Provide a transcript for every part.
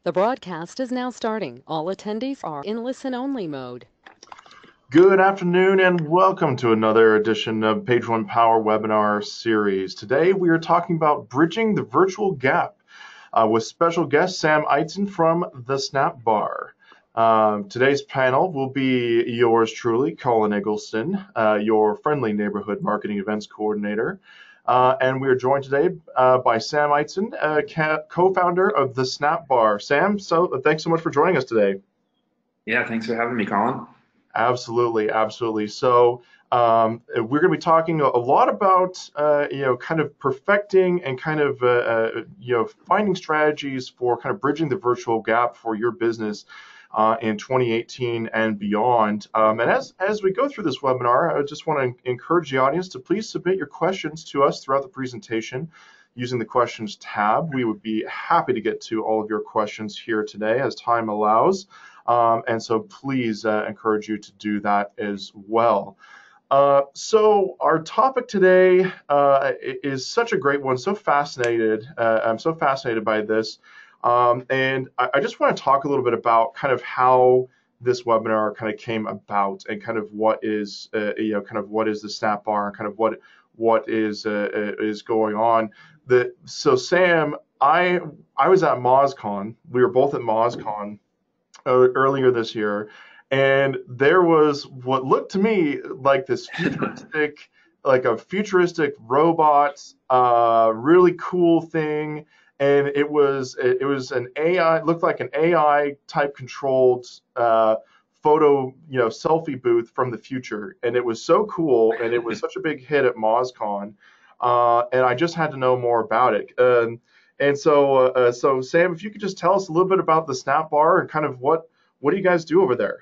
The broadcast is now starting. All attendees are in listen-only mode. Good afternoon and welcome to another edition of Page One Power webinar series. Today we are talking about bridging the virtual gap with special guest Sam Eitzen from the SnapBar. Today's panel will be yours truly, Colin Eggleston, your friendly neighborhood marketing events coordinator. And we are joined today by Sam Eitzen, co-founder of the SnapBar. Sam, thanks so much for joining us today. Yeah, thanks for having me, Colin. Absolutely, absolutely. So we're going to be talking a lot about kind of perfecting and kind of finding strategies for kind of bridging the virtual gap for your business in 2018 and beyond. And as we go through this webinar, I just want to encourage the audience to please submit your questions to us throughout the presentation using the questions tab. We would be happy to get to all of your questions here today as time allows. And so please encourage you to do that as well. So our topic today is such a great one, so fascinated. I'm so fascinated by this. And I just want to talk a little bit about kind of how this webinar kind of came about and kind of what is, kind of what is the SnapBar and kind of what is going on. So Sam, I was at MozCon. We were both at MozCon earlier this year, and there was what looked to me like this futuristic, like a futuristic robot, really cool thing. And it was an AI, looked like an AI type controlled photo, selfie booth from the future. And it was so cool, and it was such a big hit at MozCon. And I just had to know more about it. And so Sam, if you could just tell us a little bit about the SnapBar and kind of what do you guys do over there?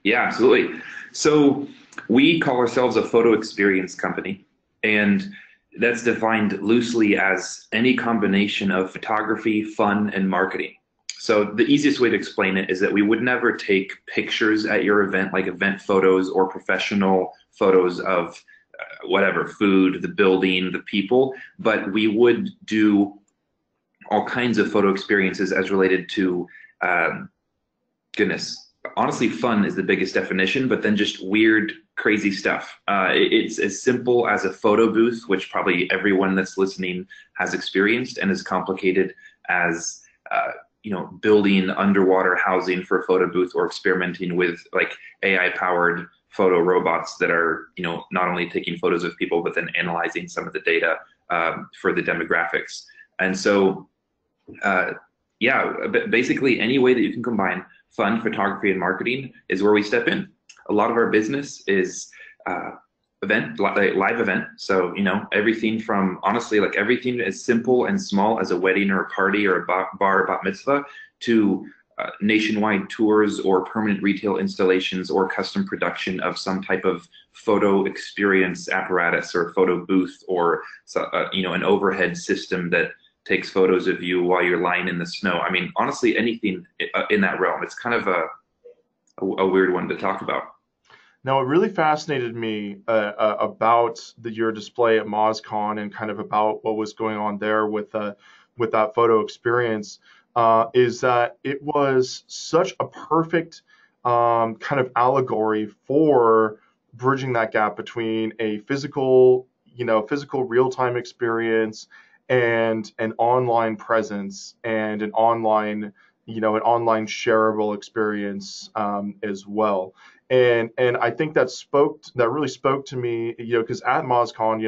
Yeah, absolutely. So we call ourselves a photo experience company, and that's defined loosely as any combination of photography, fun, and marketing. So the easiest way to explain it is that we would never take pictures at your event, like event photos or professional photos of whatever, food, the building, the people, but we would do all kinds of photo experiences as related to, honestly, fun is the biggest definition, but then just weird, crazy stuff. It's as simple as a photo booth, which probably everyone that's listening has experienced, and as complicated as building underwater housing for a photo booth, or experimenting with like AI-powered photo robots that are not only taking photos of people but then analyzing some of the data for the demographics. And so basically any way that you can combine fun, photography, and marketing is where we step in. A lot of our business is live event. So everything from, honestly, like everything as simple and small as a wedding or a party or a bar or bat mitzvah to nationwide tours or permanent retail installations or custom production of some type of photo experience apparatus or photo booth, or an overhead system that takes photos of you while you're lying in the snow. I mean, honestly, anything in that realm. It's kind of a weird one to talk about. Now, it really fascinated me about your display at MozCon and kind of about what was going on there with that photo experience. Is that it was such a perfect kind of allegory for bridging that gap between a physical real-time experience and an online presence and an online shareable experience as well. And I think that really spoke to me, because at MozCon,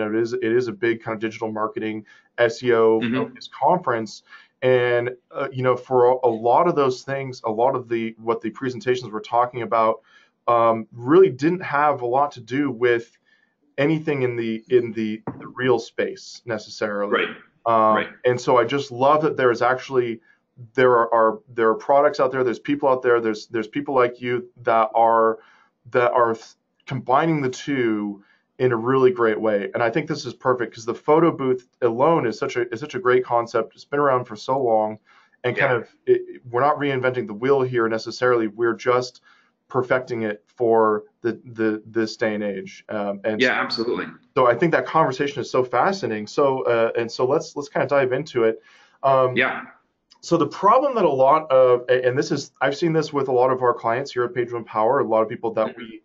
it is a big kind of digital marketing SEO focused conference. And for a lot of those things, a lot of what the presentations were talking about really didn't have a lot to do with anything in the real space necessarily. Right. Right. And so I just love that there are products out there, there's people out there, there's people like you that are combining the two in a really great way. And I think this is perfect because the photo booth alone is such a great concept. It's been around for so long, and we're not reinventing the wheel here necessarily. We're just perfecting it for this day and age. Absolutely. So I think that conversation is so fascinating. So let's kind of dive into it. So the problem that a lot of, and this is, I've seen this with a lot of our clients here at Page One Power, a lot of people that we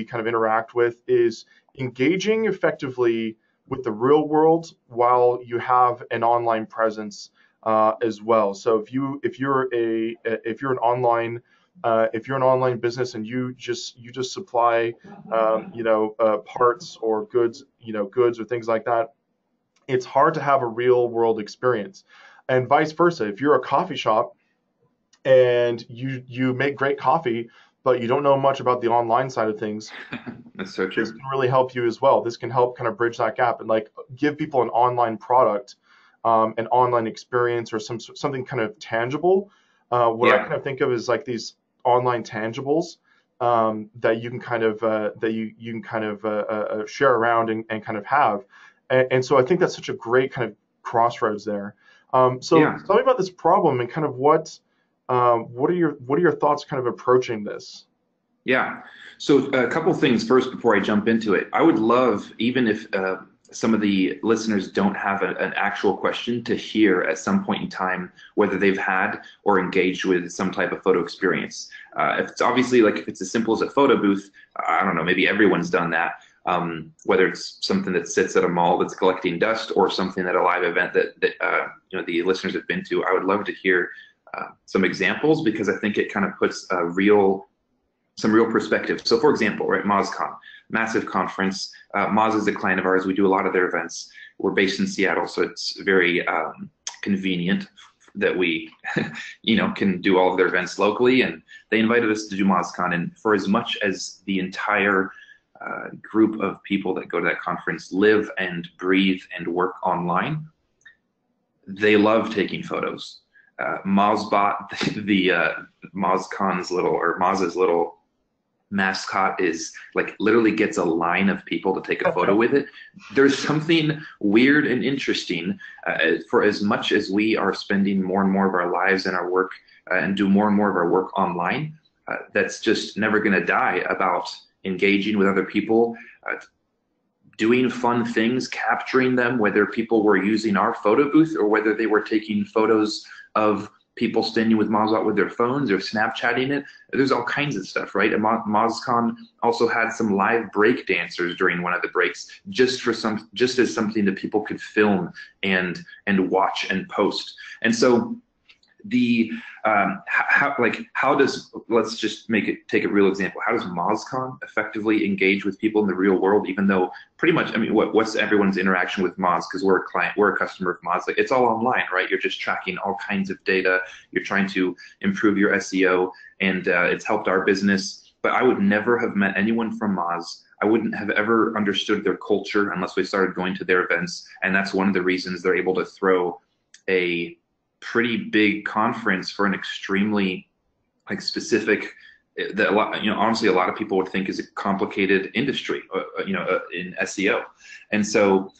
kind of interact with, is engaging effectively with the real world while you have an online presence as well. So if you're an online business and you just supply parts or goods or things like that, it's hard to have a real world experience. And vice versa, if you're a coffee shop and you make great coffee, but you don't know much about the online side of things, That's so this true. can really help you as well. This can help kind of bridge that gap and like give people an online product, an online experience, or something kind of tangible. What I Yeah. kind of think of is like these online tangibles that you can kind of share around and kind of have. And so I think that's such a great kind of crossroads there. So Yeah. tell me about this problem and kind of what are your thoughts kind of approaching this? Yeah. So a couple things first before I jump into it. I would love, even if some of the listeners don't have an actual question, to hear at some point in time whether they've had or engaged with some type of photo experience. If it's obviously like if it's as simple as a photo booth, I don't know, maybe everyone's done that. Whether it's something that sits at a mall that's collecting dust or something at a live event that the listeners have been to, I would love to hear some examples because I think it kind of puts some real perspective. So for example, right, MozCon, massive conference. Moz is a client of ours. We do a lot of their events. We're based in Seattle, so it's very convenient that we, can do all of their events locally. And they invited us to do MozCon. And for as much as the entire group of people that go to that conference live and breathe and work online, they love taking photos. Mozbot, the MozCon's Moz's little mascot is like literally gets a line of people to take a photo with it. There's something weird and interesting for as much as we are spending more and more of our lives and our work and do more and more of our work online, that's just never going to die about engaging with other people, doing fun things, capturing them, whether people were using our photo booth or whether they were taking photos of people standing with Mozbot with their phones or Snapchatting it. There's all kinds of stuff, right? And MozCon also had some live break dancers during one of the breaks, just as something that people could film and watch and post. And so let's just take a real example. How does MozCon effectively engage with people in the real world, even though pretty much, I mean, what's everyone's interaction with Moz? Because we're a client, we're a customer of Moz. Like, it's all online, right? You're just tracking all kinds of data. You're trying to improve your SEO, and it's helped our business. But I would never have met anyone from Moz. I wouldn't have ever understood their culture unless we started going to their events. And that's one of the reasons they're able to throw a pretty big conference for an extremely specific, that honestly a lot of people would think is a complicated industry, in SEO. And so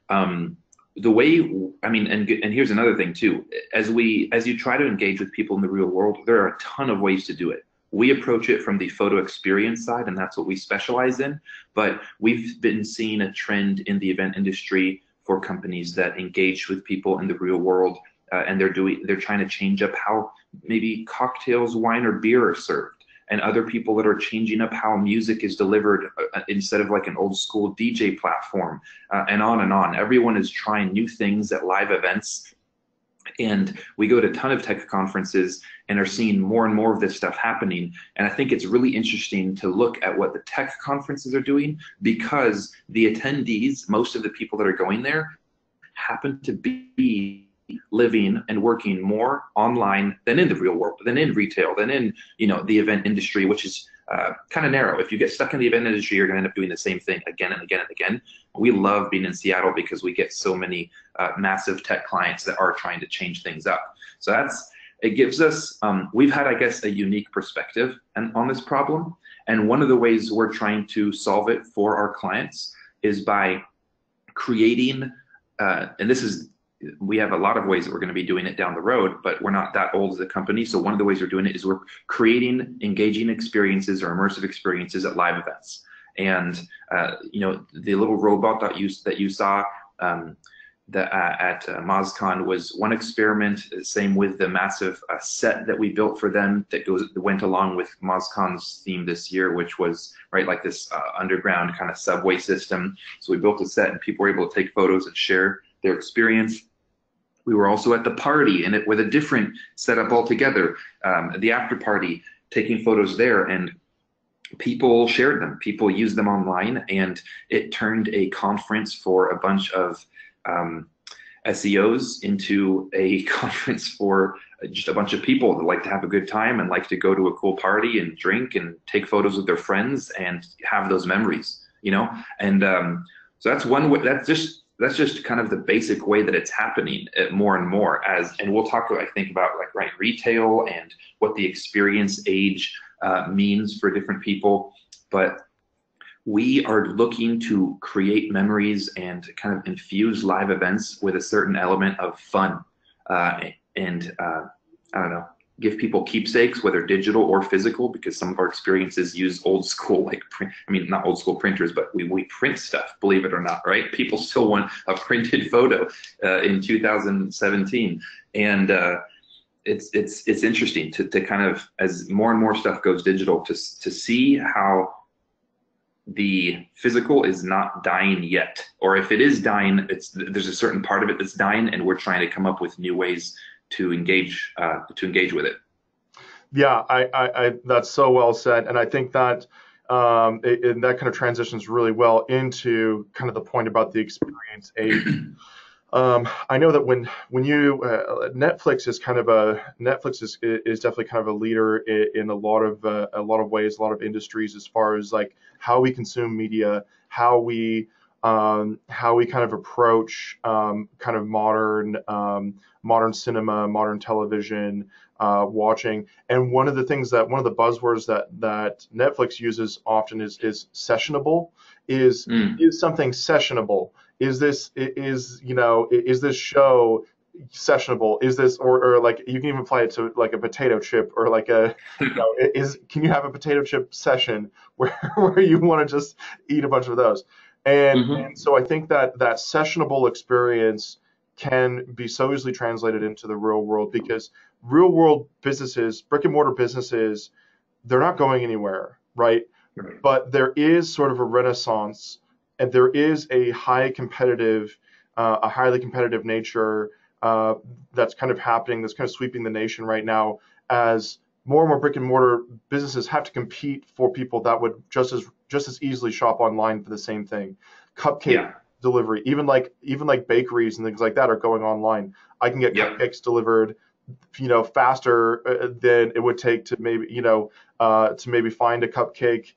the way, I mean, and here's another thing too, as you try to engage with people in the real world, there are a ton of ways to do it. We approach it from the photo experience side, and that's what we specialize in. But we've been seeing a trend in the event industry for companies that engage with people in the real world. And they're trying to change up how maybe cocktails, wine, or beer are served, and other people that are changing up how music is delivered instead of like an old school DJ platform, and on and on. Everyone is trying new things at live events, and we go to a ton of tech conferences and are seeing more and more of this stuff happening. And I think it's really interesting to look at what the tech conferences are doing, because the attendees, most of the people that are going there, happen to be living and working more online than in the real world, than in retail, than in the event industry, which is kind of narrow. If you get stuck in the event industry, you're going to end up doing the same thing again and again and again. We love being in Seattle because we get so many massive tech clients that are trying to change things up. So it gives us, we've had, I guess, a unique perspective on this problem. And one of the ways we're trying to solve it for our clients is by creating, we have a lot of ways that we're going to be doing it down the road, but we're not that old as a company. So one of the ways we're doing it is we're creating engaging experiences or immersive experiences at live events. And the little robot that you saw, at MozCon was one experiment. Same with the massive set that we built for them that went along with MozCon's theme this year, which was like this underground kind of subway system. So we built a set, and people were able to take photos and share their experience. We were also at the party, and with a different setup altogether. The after party, taking photos there, and people shared them. People used them online, and it turned a conference for a bunch of SEOs into a conference for just a bunch of people that like to have a good time and like to go to a cool party and drink and take photos with their friends and have those memories, And so that's one way. That's just kind of the basic way that it's happening more and more. And we'll talk, I think, about retail and what the experience age means for different people, but we are looking to create memories and kind of infuse live events with a certain element of fun, and I don't know, give people keepsakes, whether digital or physical, because some of our experiences use old school, not old school printers, but we print stuff, believe it or not, right? People still want a printed photo in 2017, and it's interesting to kind of, as more and more stuff goes digital, to see how the physical is not dying yet, or if it is dying, there's a certain part of it that's dying, and we're trying to come up with new ways to engage with it. Yeah, I that's so well said, and I think that and that kind of transitions really well into kind of the point about the experience age. I know that when you Netflix is definitely kind of a leader in a lot of ways, a lot of industries, as far as how we consume media, how we kind of approach kind of modern cinema, modern television, watching. And one of the buzzwords that Netflix uses often is sessionable. Is something sessionable? Is this show sessionable? Is this, or you can even apply it to a potato chip, or can you have a potato chip session where you want to just eat a bunch of those? And so I think that sessionable experience can be so easily translated into the real world, because real world businesses, brick and mortar businesses, they're not going anywhere, right? But there is sort of a renaissance, and there is a highly competitive nature that's kind of happening, that's kind of sweeping the nation right now, as more and more brick and mortar businesses have to compete for people that would just as easily shop online for the same thing. Cupcake delivery, even like bakeries and things like that are going online. I can get cupcakes delivered, faster than it would take to maybe find a cupcake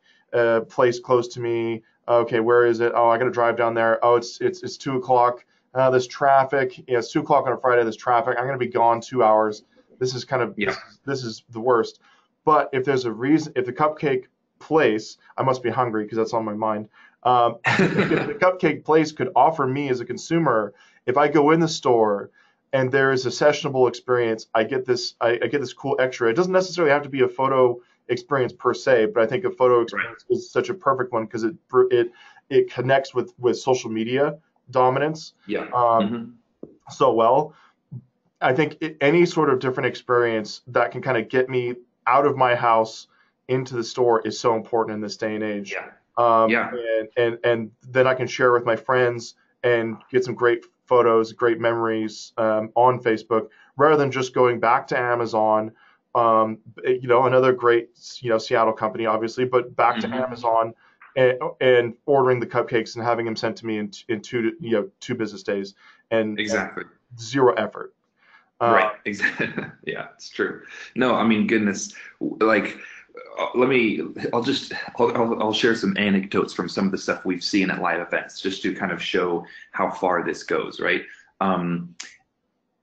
place close to me. Okay, where is it? Oh, I got to drive down there. Oh, it's 2:00. There's traffic. It's 2:00 on a Friday. There's traffic. I'm going to be gone 2 hours. This is this is the worst. But if there's a reason, if the cupcake place, I must be hungry because that's on my mind. If the cupcake place could offer me as a consumer, if I go in the store and there is a sessionable experience, I get this cool extra. It doesn't necessarily have to be a photo experience per se, but I think a photo experience is such a perfect one, because it connects with social media dominance so well. I think any sort of different experience that can kind of get me out of my house into the store is so important in this day and age. And then I can share with my friends and get some great photos, great memories on Facebook, rather than just going back to Amazon, another great Seattle company, obviously, but back to Amazon and ordering the cupcakes and having them sent to me in 2 business days, and zero effort. Right. Exactly. Yeah, it's true. No, I mean, goodness, I'll share some anecdotes from some of the stuff we've seen at live events, just to kind of show how far this goes, right?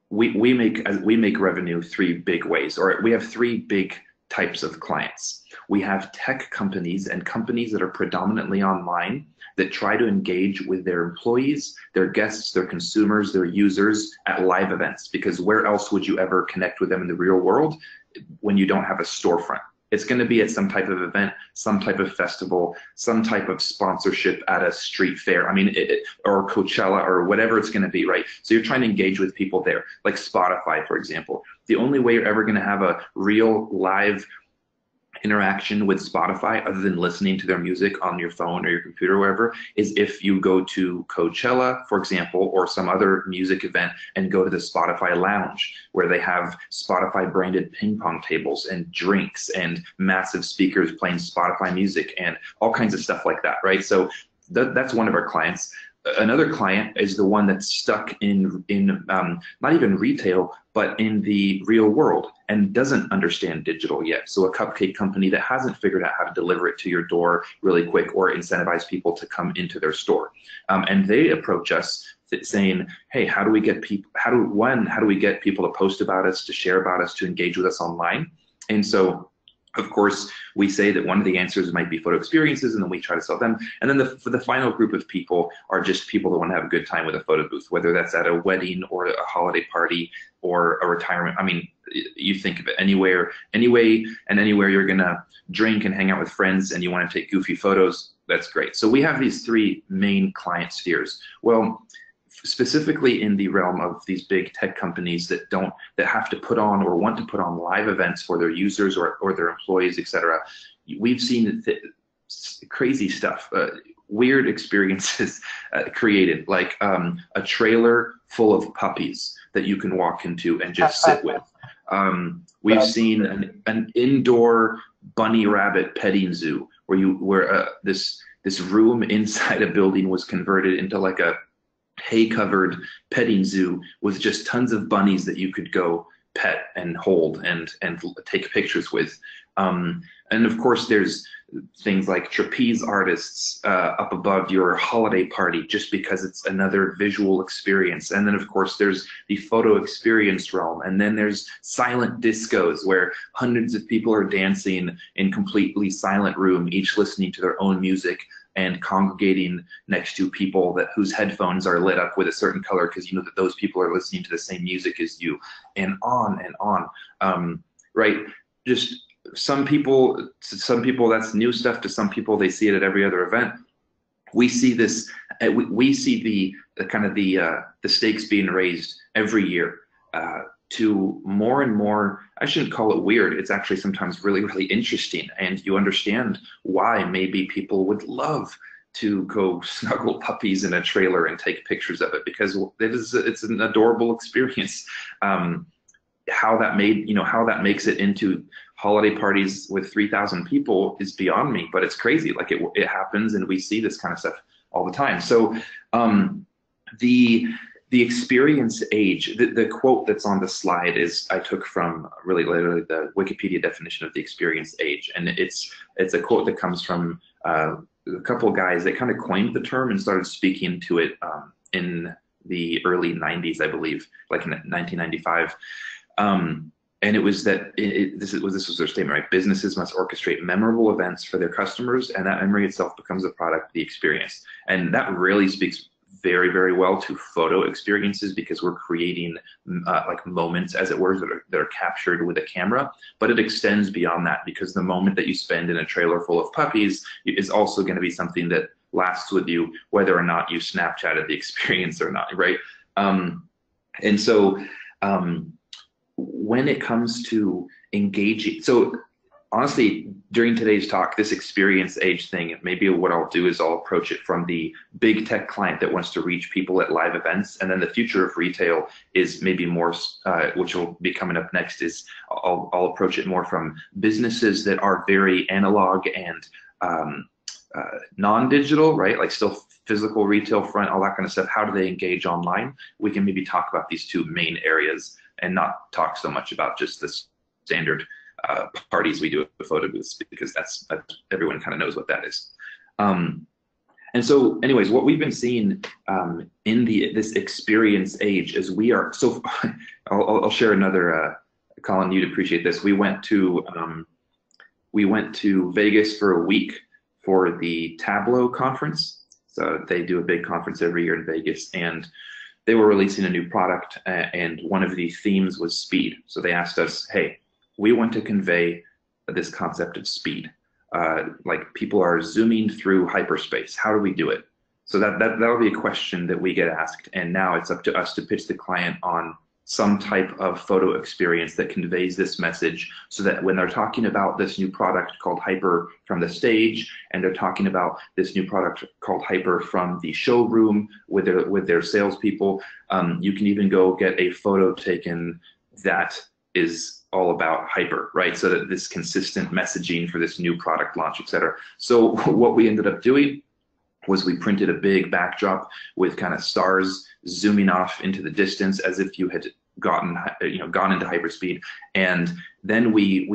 We make revenue 3 big ways, or we have 3 big types of clients. We have tech companies and companies that are predominantly online, that try to engage with their employees, their guests, their consumers, their users at live events, because where else would you ever connect with them in the real world when you don't have a storefront, It's going to be at some type of event, some type of festival, some type of sponsorship at a street fair. I mean, or Coachella or whatever it's going to be, right? So you're trying to engage with people there, like Spotify, for example. The only way you're ever going to have a real live interaction with Spotify other than listening to their music on your phone or your computer or wherever is if you go to Coachella, for example, or some other music event and go to the Spotify lounge where they have Spotify branded ping pong tables and drinks and massive speakers playing Spotify music and all kinds of stuff like that, right? So that's one of our clients. Another client is the one that's stuck in not even retail, but in the real world and doesn't understand digital yet. So a cupcake company that hasn't figured out how to deliver it to your door really quick or incentivize people to come into their store. And they approach us saying, hey, how do we get people, how do we get people to post about us, to share about us, to engage with us online? And so of course, we say that one of the answers might be photo experiences, and then we try to sell them. And then for the final group of people are just people that want to have a good time with a photo booth, whether that's at a wedding or a holiday party or a retirement. I mean, you think of it anywhere you're gonna drink and hang out with friends and you want to take goofy photos, that's great. So we have these three main client spheres. Well, specifically in the realm of these big tech companies that have to put on or want to put on live events for their users or their employees, etc. We've seen crazy stuff, weird experiences created, like a trailer full of puppies that you can walk into and just sit with. We've seen an indoor bunny rabbit petting zoo where this room inside a building was converted into like a hay-covered petting zoo with just tons of bunnies that you could go pet and hold and take pictures with. And of course, there's things like trapeze artists up above your holiday party just because it's another visual experience. And then of course, there's the photo experience realm. And then there's silent discos where hundreds of people are dancing in completely silent room, each listening to their own music and congregating next to people whose headphones are lit up with a certain color because you know that those people are listening to the same music as you, and on and on. Right? Just some people that's new stuff. To some people, they see it at every other event. We see this. We see the stakes being raised every year to more and more. I shouldn't call it weird. It's actually sometimes really, really interesting, and you understand why maybe people would love to go snuggle puppies in a trailer and take pictures of it, because it's an adorable experience. How that makes it into holiday parties with 3,000 people is beyond me, but it's crazy. Like it happens, and we see this kind of stuff all the time. So the experience age, the quote that's on the slide I took from really literally the Wikipedia definition of the experience age. And it's a quote that comes from a couple of guys that kind of coined the term and started speaking to it in the early 90s, I believe, like in 1995. And it was that this was their statement, right? Businesses must orchestrate memorable events for their customers, and that memory itself becomes a product of the experience. And that really speaks very, very well to photo experiences, because we're creating like moments, as it were, that are captured with a camera. But it extends beyond that, because the moment that you spend in a trailer full of puppies is also going to be something that lasts with you, whether or not you Snapchatted the experience or not, right? And so when it comes to engaging, so honestly, during today's talk, this experience age thing, maybe what I'll do is I'll approach it from the big tech client that wants to reach people at live events. And then the future of retail is maybe more, which will be coming up next, is I'll approach it more from businesses that are very analog and non-digital, right? Like still physical retail front, all that kind of stuff. How do they engage online? We can maybe talk about these two main areas and not talk so much about just the standard parties we do at the photo booths, because that's everyone kind of knows what that is. And so anyways, what we've been seeing in this experience age is we are, so I'll share another, Colin, you'd appreciate this. We went to Vegas for a week for the Tableau conference. So they do a big conference every year in Vegas, and they were releasing a new product, and one of the themes was speed. So they asked us, hey, we want to convey this concept of speed. Like people are zooming through hyperspace. How do we do it? So that'll be a question that we get asked, and now it's up to us to pitch the client on some type of photo experience that conveys this message, so that when they're talking about this new product called Hyper from the stage, and they're talking about this new product called Hyper from the showroom with their salespeople, you can even go get a photo taken that is all about Hyper, right? So that this consistent messaging for this new product launch, etc. So what we ended up doing was we printed a big backdrop with kind of stars zooming off into the distance as if you had gone into hyperspeed. And then we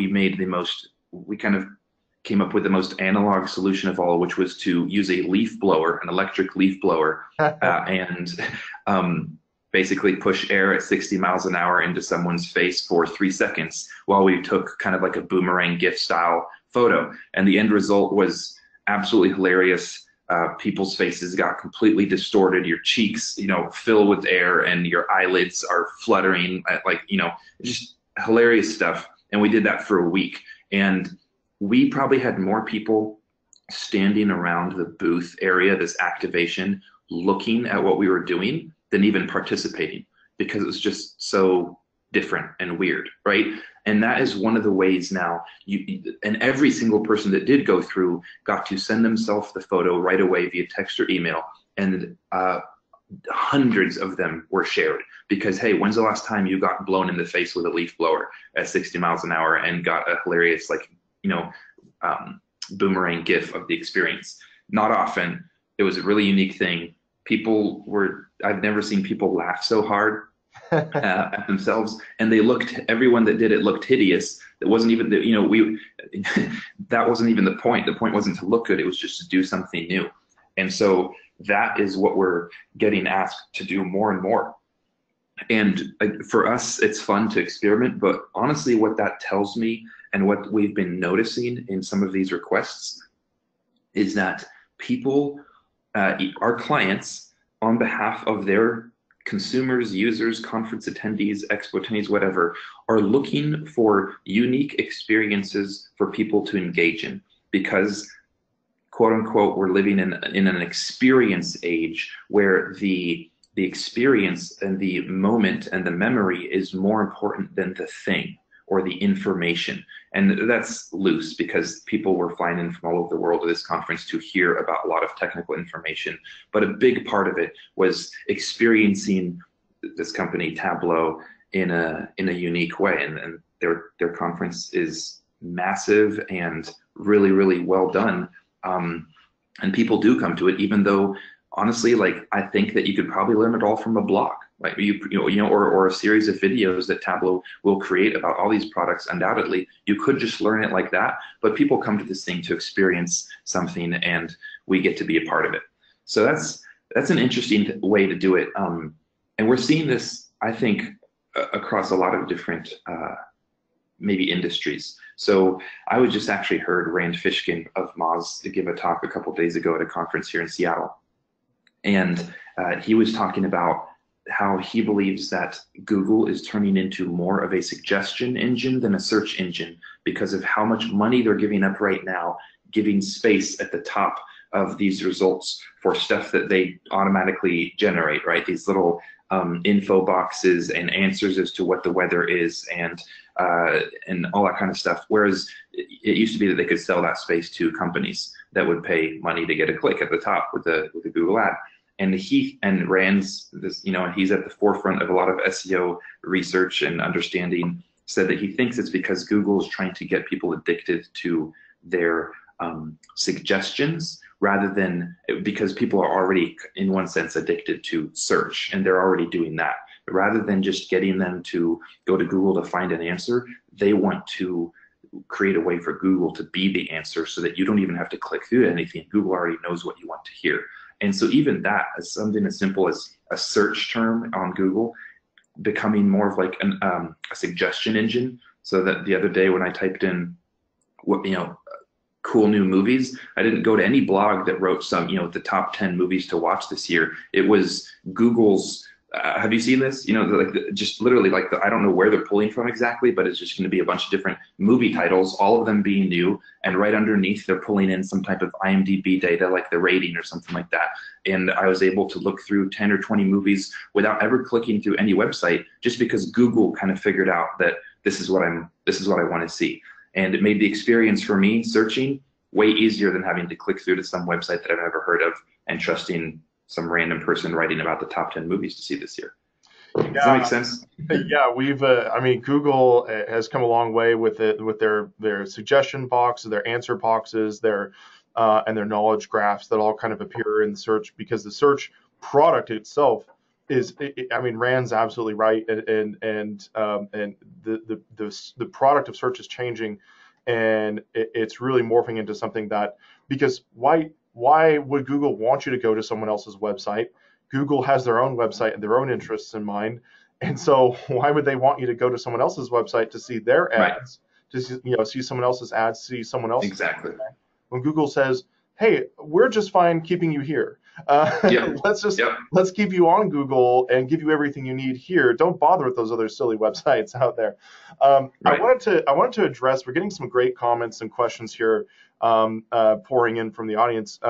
kind of came up with the most analog solution of all, which was to use a leaf blower, an electric leaf blower, and basically push air at 60 miles an hour into someone's face for 3 seconds while we took kind of like a boomerang GIF style photo. And the end result was absolutely hilarious. People's faces got completely distorted. Your cheeks, fill with air, and your eyelids are fluttering, just hilarious stuff. And we did that for a week. And we probably had more people standing around the booth area, this activation, looking at what we were doing than even participating, because it was just so different and weird, right? And that is one of the ways now, and every single person that did go through got to send themselves the photo right away via text or email, and hundreds of them were shared, because, hey, when's the last time you got blown in the face with a leaf blower at 60 miles an hour and got a hilarious, boomerang GIF of the experience? Not often. It was a really unique thing. I've never seen people laugh so hard at themselves, and everyone that did it looked hideous. It wasn't even that wasn't even the point. The point wasn't to look good, it was just to do something new. And so that is what we're getting asked to do more and more. And for us, it's fun to experiment, but honestly, what that tells me and what we've been noticing in some of these requests is that people, our clients, on behalf of their consumers, users, conference attendees, expo attendees, whatever, are looking for unique experiences for people to engage in, because, quote unquote, we're living in an experience age where the experience and the moment and the memory is more important than the thing or the information. And that's loose, because people were flying in from all over the world to this conference to hear about a lot of technical information. But a big part of it was experiencing this company, Tableau, in a unique way. And their conference is massive and really, really well done. And people do come to it, even though, honestly, I think that you could probably learn it all from a blog, like or a series of videos that Tableau will create about all these products. Undoubtedly, you could just learn it like that, but people come to this thing to experience something, and we get to be a part of it. So that's an interesting way to do it, and we're seeing this, I think, across a lot of different maybe industries. So I was just actually heard Rand Fishkin of Moz to give a talk a couple days ago at a conference here in Seattle. And he was talking about how he believes that Google is turning into more of a suggestion engine than a search engine, because of how much money they're giving up right now, giving space at the top of these results for stuff that they automatically generate, right? These little info boxes and answers as to what the weather is, and all that kind of stuff. Whereas it used to be that they could sell that space to companies that would pay money to get a click at the top with the Google ad. And Rand's this, he's at the forefront of a lot of SEO research and understanding, said that he thinks it's because Google is trying to get people addicted to their suggestions, rather than because people are already, in one sense, addicted to search, and they're already doing that. But rather than just getting them to go to Google to find an answer, they want to create a way for Google to be the answer, so that you don't even have to click through anything. Google already knows what you want to hear. And so even that, as something as simple as a search term on Google, becoming more of like a suggestion engine. So that the other day when I typed in cool new movies, I didn't go to any blog that wrote some, the top 10 movies to watch this year. It was Google's Have you seen this? You know, just literally I don't know where they're pulling from exactly, but it's just going to be a bunch of different movie titles, all of them being new, and right underneath they're pulling in some type of IMDb data, like the rating or something like that. And I was able to look through 10 or 20 movies without ever clicking through any website, just because Google kind of figured out that this is what I want to see. And it made the experience for me searching way easier than having to click through to some website that I've never heard of and trusting some random person writing about the top 10 movies to see this year. Does that make sense? Yeah, I mean, Google has come a long way with their suggestion box, their answer boxes, and their knowledge graphs that all kind of appear in the search, because the search product itself I mean, Rand's absolutely right, and the product of search is changing, and it's really morphing into something that, because why would Google want you to go to someone else's website? Google has their own website and their own interests in mind. And so why would they want you to go to someone else's website to see their ads, to see someone else's ads, see someone else's exactly ad, when Google says, hey, we're just fine keeping you here. Let's keep you on Google and give you everything you need here. Don't bother with those other silly websites out there. I wanted to address, we're getting some great comments and questions here pouring in from the audience.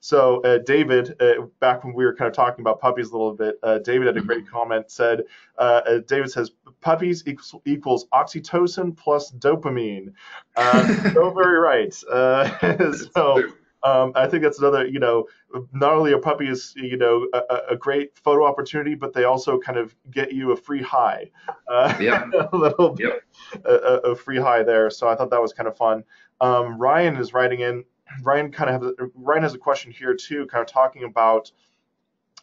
So David, back when we were kind of talking about puppies a little bit, David had a great comment. David says, puppies equals oxytocin plus dopamine. So very right. I think that's another, not only a puppy is, a great photo opportunity, but they also kind of get you a free high, a little bit, a free high there. So I thought that was kind of fun. Ryan is writing in. Ryan has a question here too, kind of talking about,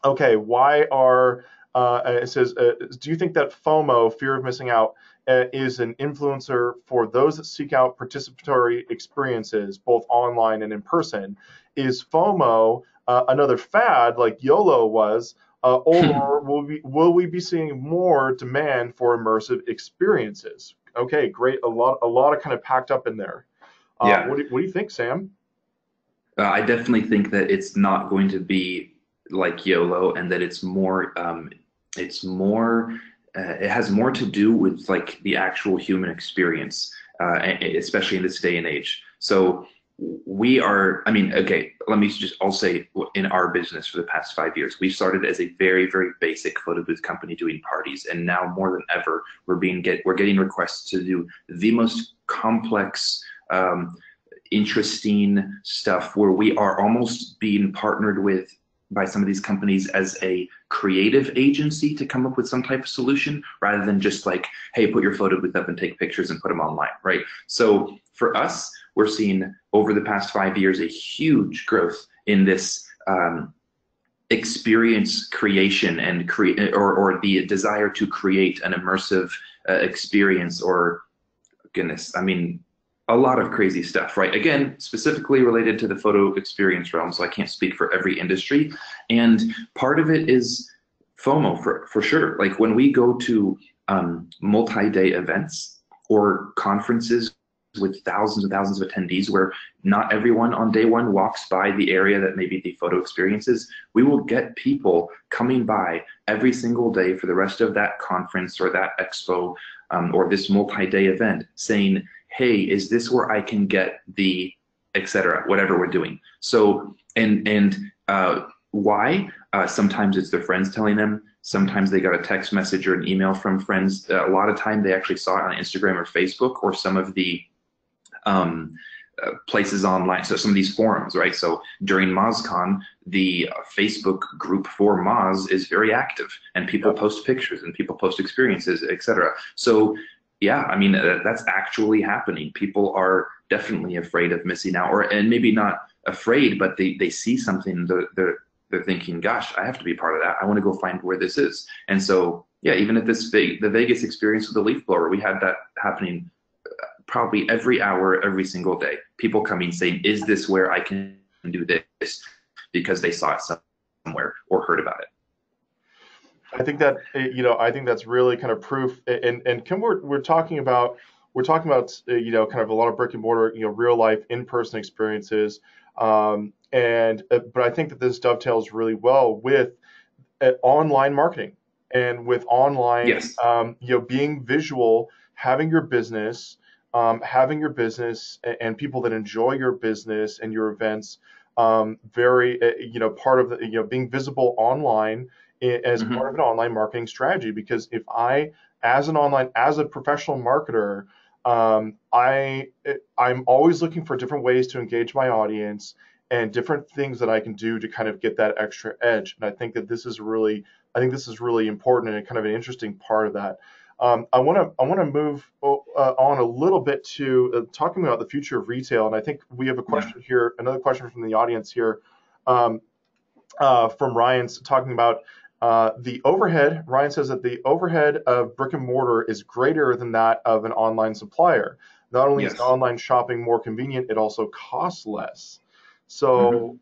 okay, why are it says, do you think that FOMO, fear of missing out, is an influencer for those that seek out participatory experiences, both online and in person? Is FOMO another fad like YOLO was, or will we be seeing more demand for immersive experiences? Okay, great. A lot of kind of packed up in there. What do you think, Sam? I definitely think that it's not going to be like YOLO, and that it's more it has more to do with like the actual human experience, especially in this day and age. So I'll say in our business for the past 5 years, we started as a very, very basic photo booth company doing parties. And now more than ever, we're getting requests to do the most complex, interesting stuff, where we are almost being partnered with by some of these companies as a creative agency to come up with some type of solution, rather than just like, hey, put your photo booth up and take pictures and put them online, right? So for us, we're seeing over the past 5 years a huge growth in this experience creation and or the desire to create an immersive experience, or a lot of crazy stuff, right? Again, specifically related to the photo experience realm, so I can't speak for every industry. And part of it is FOMO for sure. Like when we go to multi-day events or conferences with thousands and thousands of attendees, where not everyone on day one walks by the area that maybe the photo experience is, we will get people coming by every single day for the rest of that conference or that expo or this multi-day event saying, hey, is this where I can get the etc., whatever we're doing? So, why? Sometimes it's their friends telling them. Sometimes they got a text message or an email from friends. A lot of time they actually saw it on Instagram or Facebook or some of the places online. So some of these forums, right? So during MozCon, the Facebook group for Moz is very active, and people post pictures and people post experiences, etc. So yeah, that's actually happening. People are definitely afraid of missing out, and maybe not afraid, but they see something, they're thinking, gosh, I have to be part of that. I want to go find where this is. And so, yeah, even at the Vegas experience with the leaf blower, we had that happening probably every hour, every single day. People coming saying, is this where I can do this? Because they saw it somewhere or heard about it. I think that, I think that's really kind of proof. And Kim, we're talking about, kind of a lot of brick and mortar, real life in-person experiences. But I think that this dovetails really well with online marketing and with online, Yes. being visual, having your business, and people that enjoy your business and your events, very, part of the, being visible online as part of Hmm. an online marketing strategy. Because if I, as a professional marketer, I'm always looking for different ways to engage my audience and different things that I can do to kind of get that extra edge. And I think this is really important and kind of an interesting part of that. I want to move on a little bit to talking about the future of retail. And I think we have a Yeah. question here, another question from the audience here, um, from Ryan's talking about the overhead. Ryan says that the overhead of brick and mortar is greater than that of an online supplier. Not only is Yes. online shopping more convenient, it also costs less. Hmm. So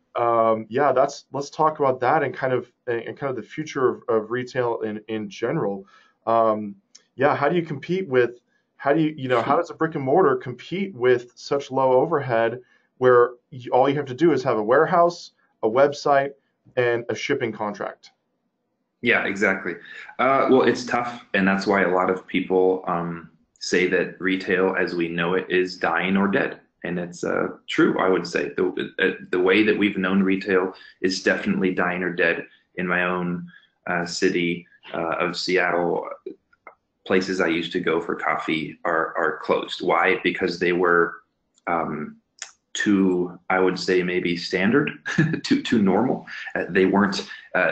yeah, let's talk about that and kind of the future of retail in general. Yeah, how do you compete with how does a brick and mortar compete with such low overhead where all you have to do is have a warehouse, a website, and a shipping contract? Yeah, exactly. Well, it's tough, and that's why a lot of people say that retail as we know it is dying or dead. And it's true, I would say. The way that we've known retail is definitely dying or dead. In my own city of Seattle, places I used to go for coffee are closed. Why? Because they were um, too, I would say, maybe standard, too normal. They weren't.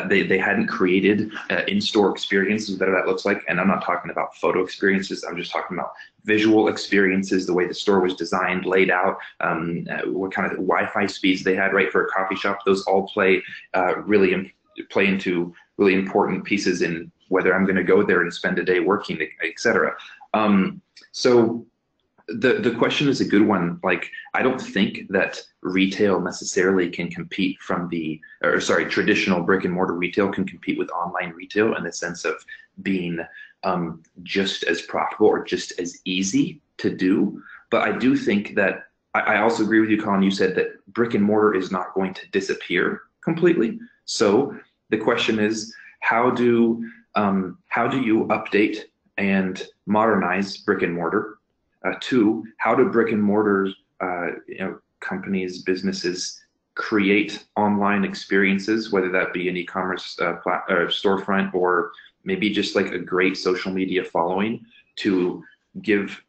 They hadn't created in-store experiences, whatever that looks like. And I'm not talking about photo experiences. I'm just talking about visual experiences, the way the store was designed, laid out, what kind of Wi-Fi speeds they had, right, for a coffee shop. Those all play into really important pieces in whether I'm going to go there and spend a day working, et cetera. So the question is a good one. Like, I don't think that retail necessarily can compete traditional brick and mortar retail can compete with online retail in the sense of being just as profitable or just as easy to do. But I do think that I also agree with you, Colin. You said that brick and mortar is not going to disappear completely. So the question is, how do you update and modernize brick and mortar? Two, how do brick and mortar companies, businesses create online experiences, whether that be an e-commerce storefront or maybe just like a great social media following to give,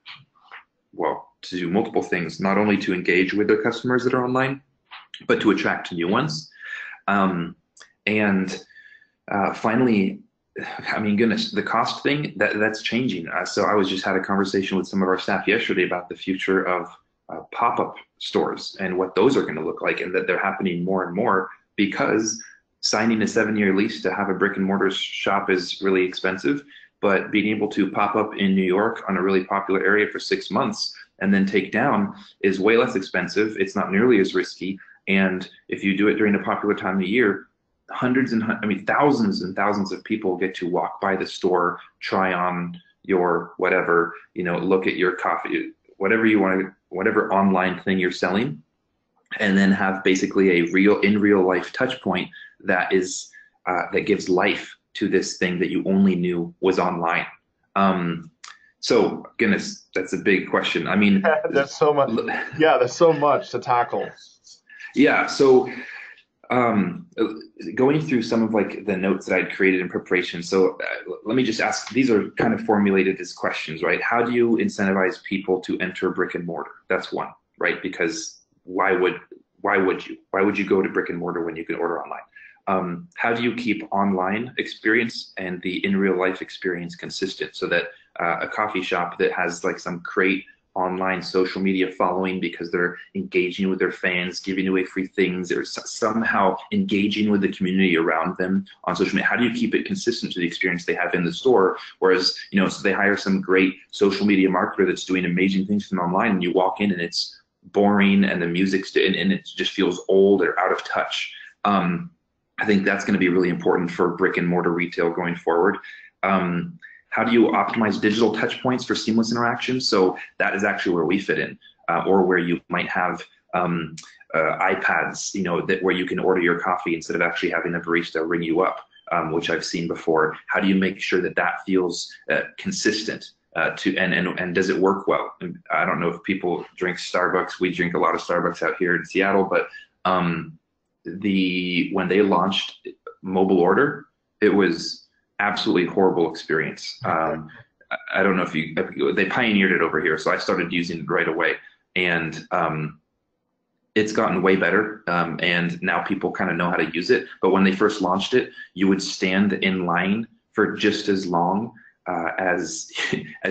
well, to do multiple things, not only to engage with their customers that are online, but to attract new ones. And finally, I mean, goodness, the cost thing that's changing. So I was just had a conversation with some of our staff yesterday about the future of pop-up stores and what those are going to look like, and that they're happening more and more because signing a 7-year lease to have a brick and mortar shop is really expensive, but being able to pop up in New York on a really popular area for 6 months and then take down is way less expensive. It's not nearly as risky, and if you do it during a popular time of the year, thousands and thousands of people get to walk by the store, try on your whatever, look at your coffee, whatever you want to, whatever online thing you're selling, and then have basically a in real life touch point that that gives life to this thing that you only knew was online. So goodness, that's a big question. I mean, There's so much. Yeah, there's so much to tackle. yeah. So going through some of like the notes that I'd created in preparation. So let me just ask, these are kind of formulated as questions, right? How do you incentivize people to enter brick and mortar? That's one, right? Because why would you go to brick and mortar when you can order online? How do you keep online experience and the in real life experience consistent so that a coffee shop that has like some great online social media following because they're engaging with their fans, giving away free things, they're somehow engaging with the community around them on social media. How do you keep it consistent to the experience they have in the store? Whereas, so they hire some great social media marketer that's doing amazing things from online, and you walk in and it's boring and the music's and it just feels old or out of touch. I think that's going to be really important for brick and mortar retail going forward. How do you optimize digital touch points for seamless interaction? So that is actually where we fit in, or where you might have iPads, that where you can order your coffee instead of actually having a barista ring you up. which I've seen before. How do you make sure that that feels consistent? And does it work well? And I don't know if people drink Starbucks. We drink a lot of Starbucks out here in Seattle, but when they launched mobile order, it was absolutely horrible experience. I don't know if they pioneered it over here, so I started using it right away, and it's gotten way better. And now people kind of know how to use it. But when they first launched it, you would stand in line for just as long as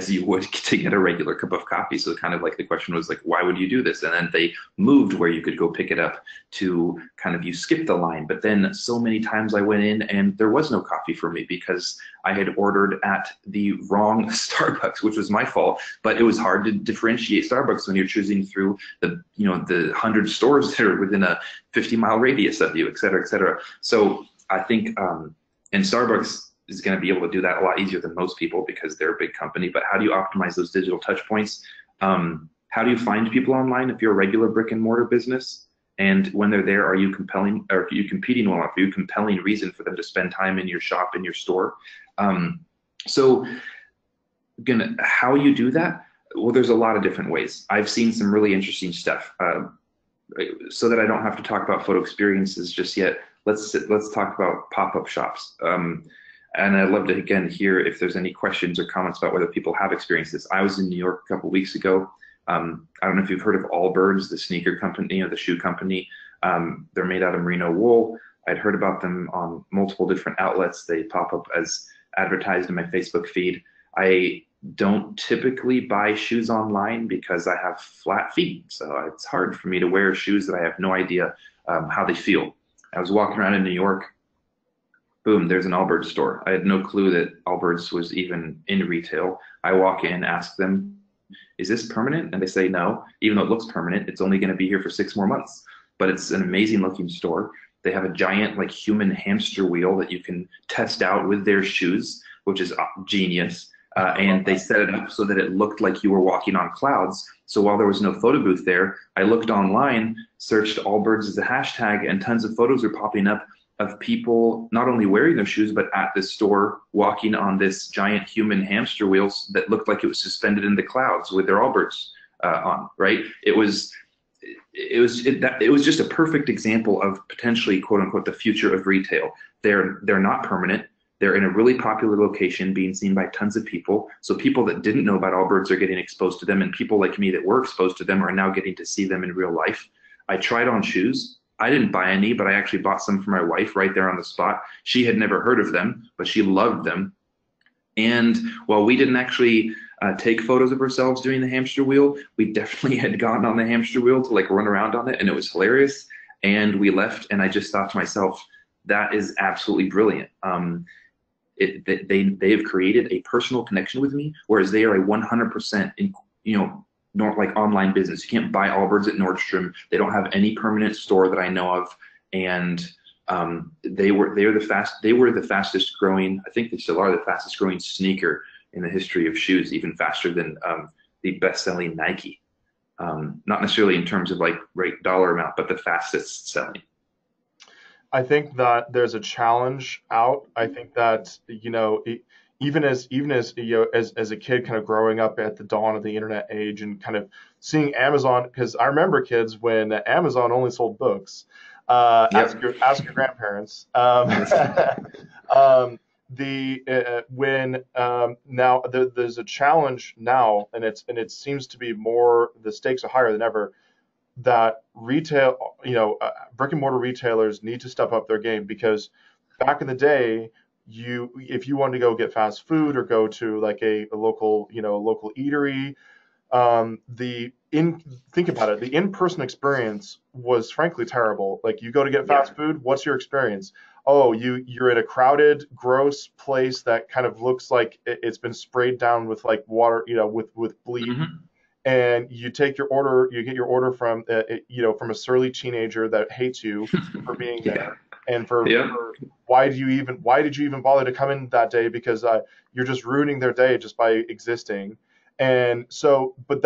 you would to get a regular cup of coffee. So kind of like the question was like, why would you do this? And then they moved where you could go pick it up to kind of, you skip the line. But then so many times I went in and there was no coffee for me because I had ordered at the wrong Starbucks, which was my fault. But it was hard to differentiate Starbucks when you're choosing through the 100 stores that are within a 50-mile radius of you, et cetera, et cetera. So I think, and Starbucks is going to be able to do that a lot easier than most people because they're a big company. But how do you optimize those digital touch points? How do you find people online if you're a regular brick and mortar business? And when they're there, are you compelling, or are you competing well enough? Are you compelling reason for them to spend time in your shop, in your store? So how you do that? Well, there's a lot of different ways. I've seen some really interesting stuff. So that I don't have to talk about photo experiences just yet, let's talk about pop-up shops. And I'd love to, again, hear if there's any questions or comments about whether people have experienced this. I was in New York a couple weeks ago. I don't know if you've heard of Allbirds, the sneaker company or the shoe company. They're made out of merino wool. I'd heard about them on multiple different outlets. They pop up as advertised in my Facebook feed. I don't typically buy shoes online because I have flat feet. So it's hard for me to wear shoes that I have no idea how they feel. I was walking around in New York. Boom, there's an Allbirds store. I had no clue that Allbirds was even in retail. I walk in, ask them, is this permanent? And they say no. Even though it looks permanent, it's only going to be here for 6 more months. But it's an amazing looking store. They have a giant like human hamster wheel that you can test out with their shoes, which is genius. And they set it up so that it looked like you were walking on clouds. So while there was no photo booth there, I looked online, searched Allbirds as a hashtag, and tons of photos were popping up of people not only wearing their shoes, but at this store walking on this giant human hamster wheels that looked like it was suspended in the clouds with their Allbirds on, right? It was just a perfect example of potentially, quote unquote, the future of retail. They're not permanent. They're in a really popular location being seen by tons of people. So people that didn't know about Allbirds are getting exposed to them, and people like me that were exposed to them are now getting to see them in real life. I tried on shoes. I didn't buy any, but I actually bought some for my wife right there on the spot. She had never heard of them, but she loved them. And while we didn't actually take photos of ourselves doing the hamster wheel, we definitely had gotten on the hamster wheel to like run around on it, and it was hilarious. And we left, and I just thought to myself, that is absolutely brilliant. They have created a personal connection with me, whereas they are a 100% like online business. You can't buy Allbirds at Nordstrom. They don't have any permanent store that I know of, and they were the fastest growing. I think they still are the fastest growing sneaker in the history of shoes, even faster than the best selling Nike. Not necessarily in terms of like rate dollar amount, but the fastest selling. I think that there's a challenge out. I think that, even as as a kid kind of growing up at the dawn of the internet age and kind of seeing Amazon, because I remember kids when Amazon only sold books. Yep. Ask your grandparents. Now there's a challenge now, and it seems to be more, the stakes are higher than ever, that retail, brick and mortar retailers need to step up their game, because back in the day, if you wanted to go get fast food or go to like a local eatery, think about it, the in-person experience was frankly terrible. Like, you go to get fast food, what's your experience? Oh, you're in a crowded, gross place that kind of looks like it's been sprayed down with like water, with bleach. Mm-hmm. And you get your order from a surly teenager that hates you for being there, and for why did you even bother to come in that day, because you're just ruining their day just by existing. And so, but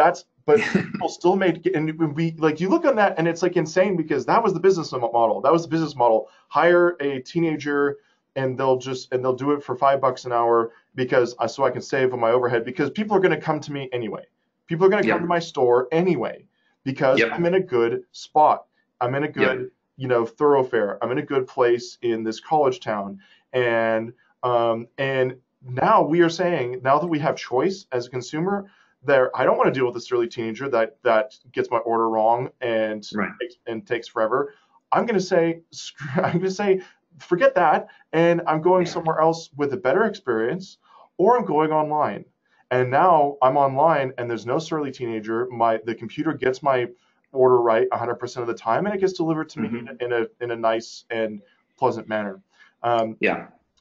people still made, and we, like, you look on that and it's like insane, because that was the business model. Hire a teenager and they'll do it for $5 an hour because so I can save on my overhead, because people are going to come to me anyway. People are going to come to my store anyway because I'm in a good spot. I'm in a good, thoroughfare. I'm in a good place in this college town. And now we are saying, now that we have choice as a consumer, I don't want to deal with this early teenager that gets my order wrong and takes forever. I'm going to say, forget that, and I'm going somewhere else with a better experience, or I'm going online. And now I'm online, and there's no surly teenager. The computer gets my order right 100% of the time, and it gets delivered to me in a nice and pleasant manner.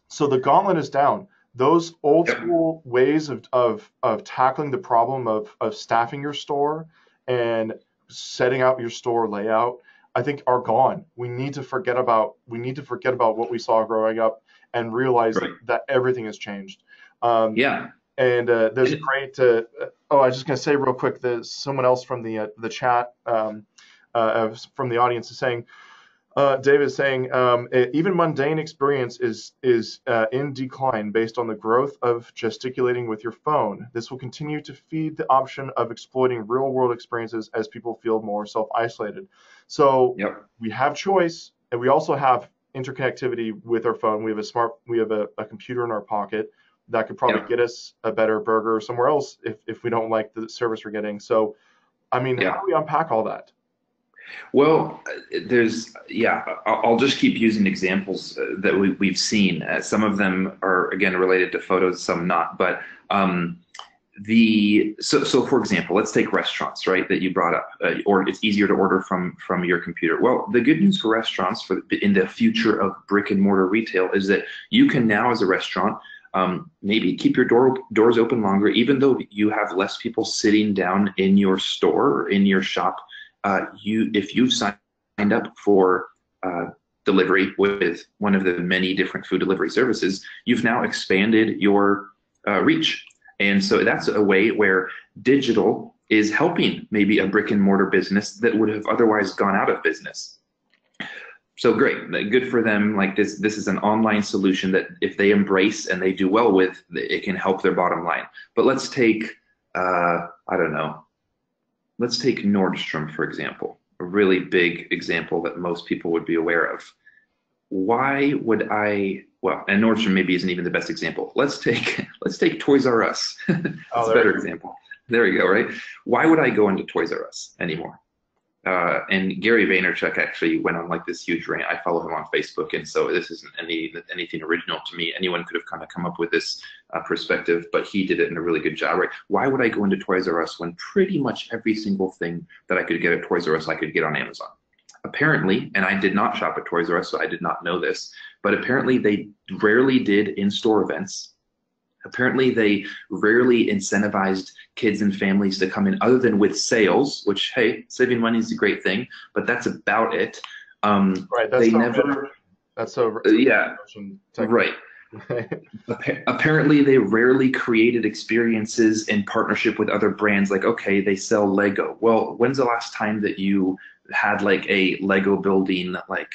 So the gauntlet is down. Those old school ways of tackling the problem of staffing your store and setting out your store layout, I think, are gone. We need to forget about what we saw growing up and realize that everything has changed. And there's a great. I was just going to say real quick. There's someone else from the chat from the audience is saying. David is saying, even mundane experience is in decline based on the growth of gesticulating with your phone. This will continue to feed the option of exploiting real-world experiences as people feel more self-isolated. So we have choice, and we also have interconnectivity with our phone. We have a computer in our pocket that could probably get us a better burger somewhere else if we don't like the service we're getting. So, I mean, how do we unpack all that? Well, I'll just keep using examples that we've seen. Some of them are, again, related to photos, some not. But so for example, let's take restaurants, right, that you brought up, or it's easier to order from your computer. Well, the good news for restaurants in the future of brick and mortar retail is that you can now, as a restaurant, maybe keep your doors open longer, even though you have less people sitting down in your store or in your shop. If you've signed up for delivery with one of the many different food delivery services, you've now expanded your reach. And so that's a way where digital is helping maybe a brick and mortar business that would have otherwise gone out of business. So great, good for them. Like this is an online solution that if they embrace and they do well with, it can help their bottom line. But let's take, let's take Nordstrom, for example, a really big example that most people would be aware of. Why would and Nordstrom maybe isn't even the best example. Let's take Toys R Us. That's a better example. There you go, right? Why would I go into Toys R Us anymore? And Gary Vaynerchuk actually went on like this huge rant. I follow him on Facebook, and so this isn't anything original to me. Anyone could have kind of come up with this perspective, but he did it in a really good job, right? Why would I go into Toys R Us when pretty much every single thing that I could get at Toys R Us I could get on Amazon? Apparently, and I did not shop at Toys R Us, so I did not know this, but apparently they rarely did in-store events. Apparently, they rarely incentivized kids and families to come in other than with sales, which, hey, saving money is a great thing, but that's about it. Right. That's they never. That's so. Yeah. Right. Apparently, they rarely created experiences in partnership with other brands. Like, okay, they sell Lego. Well, when's the last time that you had like a Lego building, like,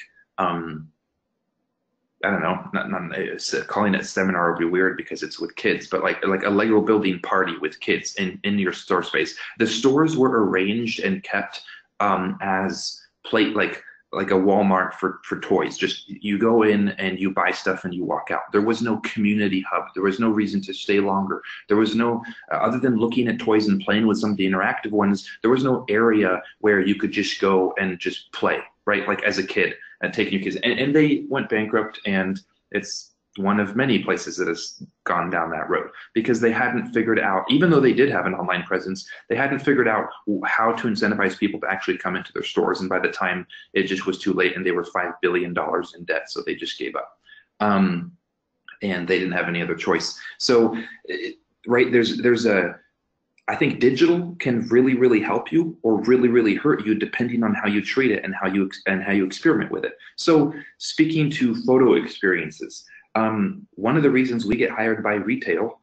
I don't know, calling it seminar would be weird because it's with kids, but like a Lego building party with kids in your store space. The stores were arranged and kept as like a Walmart for toys. Just you go in and you buy stuff and you walk out. There was no community hub. There was no reason to stay longer. There was no, other than looking at toys and playing with some of the interactive ones, there was no area where you could just go and just play, right? Like as a kid. And taking your kids, and they went bankrupt, and it's one of many places that has gone down that road because they hadn't figured out, even though they did have an online presence, they hadn't figured out how to incentivize people to actually come into their stores. And by the time it just was too late, and they were $5 billion in debt, so they just gave up, and they didn't have any other choice. So, right, there's a I think digital can really, really help you or really, really hurt you depending on how you treat it and how you experiment with it. So speaking to photo experiences, one of the reasons we get hired by retail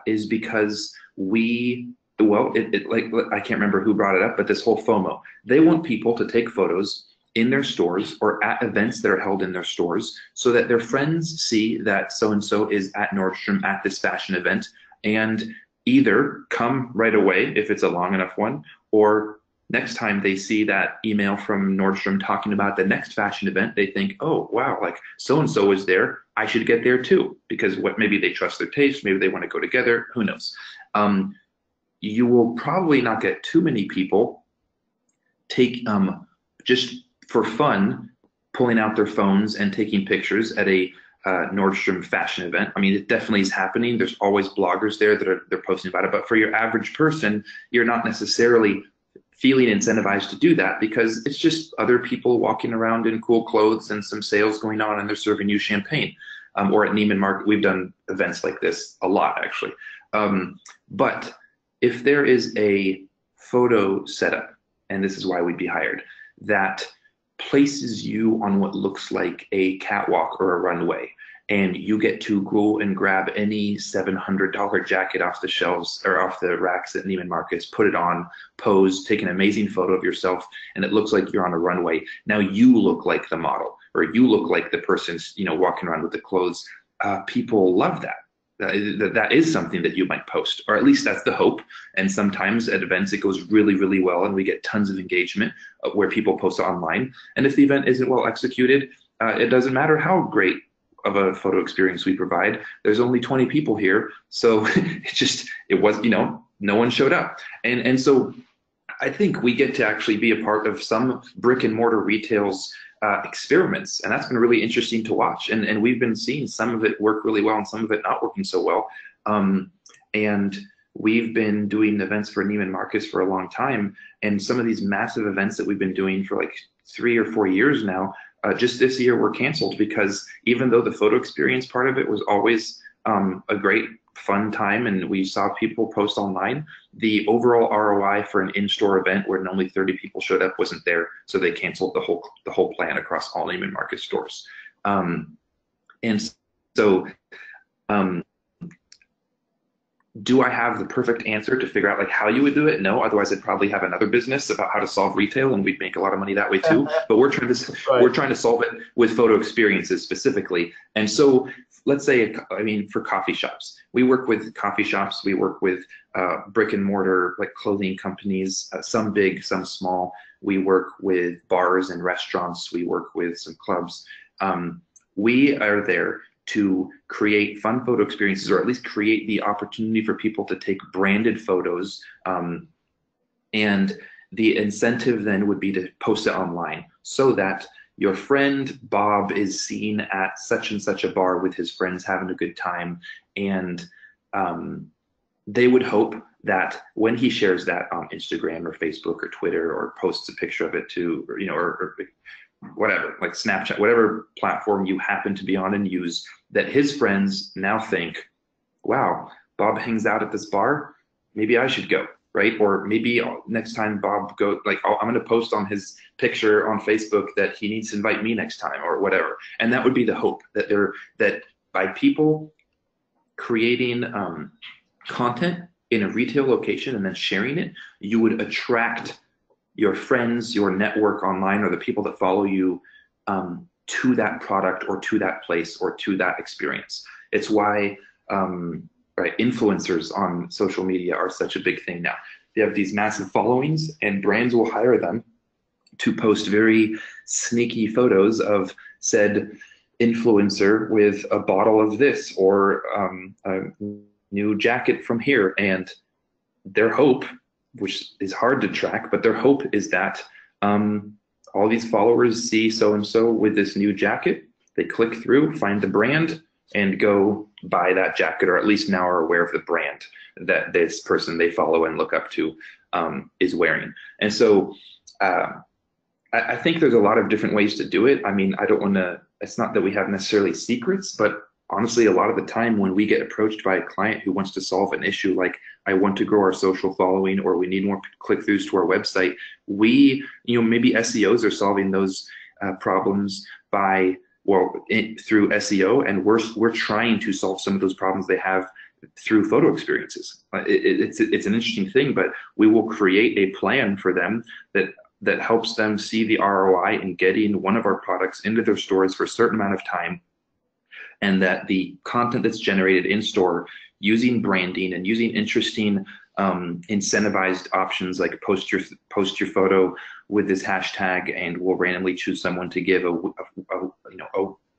is because like I can't remember who brought it up, but this whole FOMO. They want people to take photos in their stores or at events that are held in their stores so that their friends see that so-and-so is at Nordstrom at this fashion event and either come right away if it's a long enough one, or next time they see that email from Nordstrom talking about the next fashion event, they think, oh, wow, like so-and-so is there, I should get there too, because maybe they trust their taste, maybe they want to go together, who knows. You will probably not get too many people take just for fun, pulling out their phones and taking pictures at a Nordstrom fashion event. I mean, it definitely is happening. There's always bloggers there that they're posting about it. But for your average person, you're not necessarily feeling incentivized to do that because it's just other people walking around in cool clothes and some sales going on and they're serving you champagne. Or at Neiman Marcus, we've done events like this a lot, actually. But if there is a photo setup, and this is why we'd be hired, that places you on what looks like a catwalk or a runway, and you get to go and grab any $700 jacket off the shelves or off the racks at Neiman Marcus, put it on, pose, take an amazing photo of yourself, and it looks like you're on a runway. Now you look like the model, or you look like the person, walking around with the clothes. People love that. That is something that you might post, or at least that's the hope. And sometimes at events it goes really, really well, and we get tons of engagement where people post online. And if the event isn't well executed, it doesn't matter how great of a photo experience we provide. There's only 20 people here, so no one showed up. And so I think we get to actually be a part of some brick and mortar retail's experiments, and that's been really interesting to watch. And we've been seeing some of it work really well and some of it not working so well. And we've been doing events for Neiman Marcus for a long time, and some of these massive events that we've been doing for like 3 or 4 years now, just this year were canceled because even though the photo experience part of it was always a great fun time and we saw people post online, the overall ROI for an in-store event where only 30 people showed up wasn't there, so they canceled the whole plan across all Neiman Marcus stores. And so do I have the perfect answer to figure out like how you would do it? No, otherwise I'd probably have another business about how to solve retail and we'd make a lot of money that way too. But we're trying to solve it with photo experiences specifically. And so let's say, for coffee shops, we work with coffee shops, we work with brick and mortar, like clothing companies, some big, some small. We work with bars and restaurants. We work with some clubs. We are there to create fun photo experiences, or at least create the opportunity for people to take branded photos. And the incentive then would be to post it online so that your friend Bob is seen at such and such a bar with his friends having a good time. And they would hope that when he shares that on Instagram or Facebook or Twitter, or posts a picture of it to, or whatever, like Snapchat, whatever platform you happen to be on and use, that his friends now think, wow, Bob hangs out at this bar, maybe I should go, right? Or maybe next time Bob goes, I'm going to post on his picture on Facebook that he needs to invite me next time, or whatever. And that would be the hope, that by people creating content in a retail location and then sharing it, you would attract your friends, your network online, or the people that follow you to that product or to that place or to that experience. It's why influencers on social media are such a big thing now. They have these massive followings, and brands will hire them to post very sneaky photos of said influencer with a bottle of this or a new jacket from here. And their hope, which is hard to track, but their hope is that all these followers see so-and-so with this new jacket, they click through, find the brand, and go buy that jacket, or at least now are aware of the brand that this person they follow and look up to is wearing. And so I think there's a lot of different ways to do it. I mean, I don't want to, it's not that we have necessarily secrets, but honestly, a lot of the time when we get approached by a client who wants to solve an issue like, I want to grow our social following, or we need more click-throughs to our website, we, maybe SEOs are solving those problems by, through SEO, and we're trying to solve some of those problems they have through photo experiences. It's an interesting thing, but we will create a plan for them that that helps them see the ROI in getting one of our products into their stores for a certain amount of time, and that the content that's generated in store using branding and using interesting incentivized options like post your photo with this hashtag, and we'll randomly choose someone to give a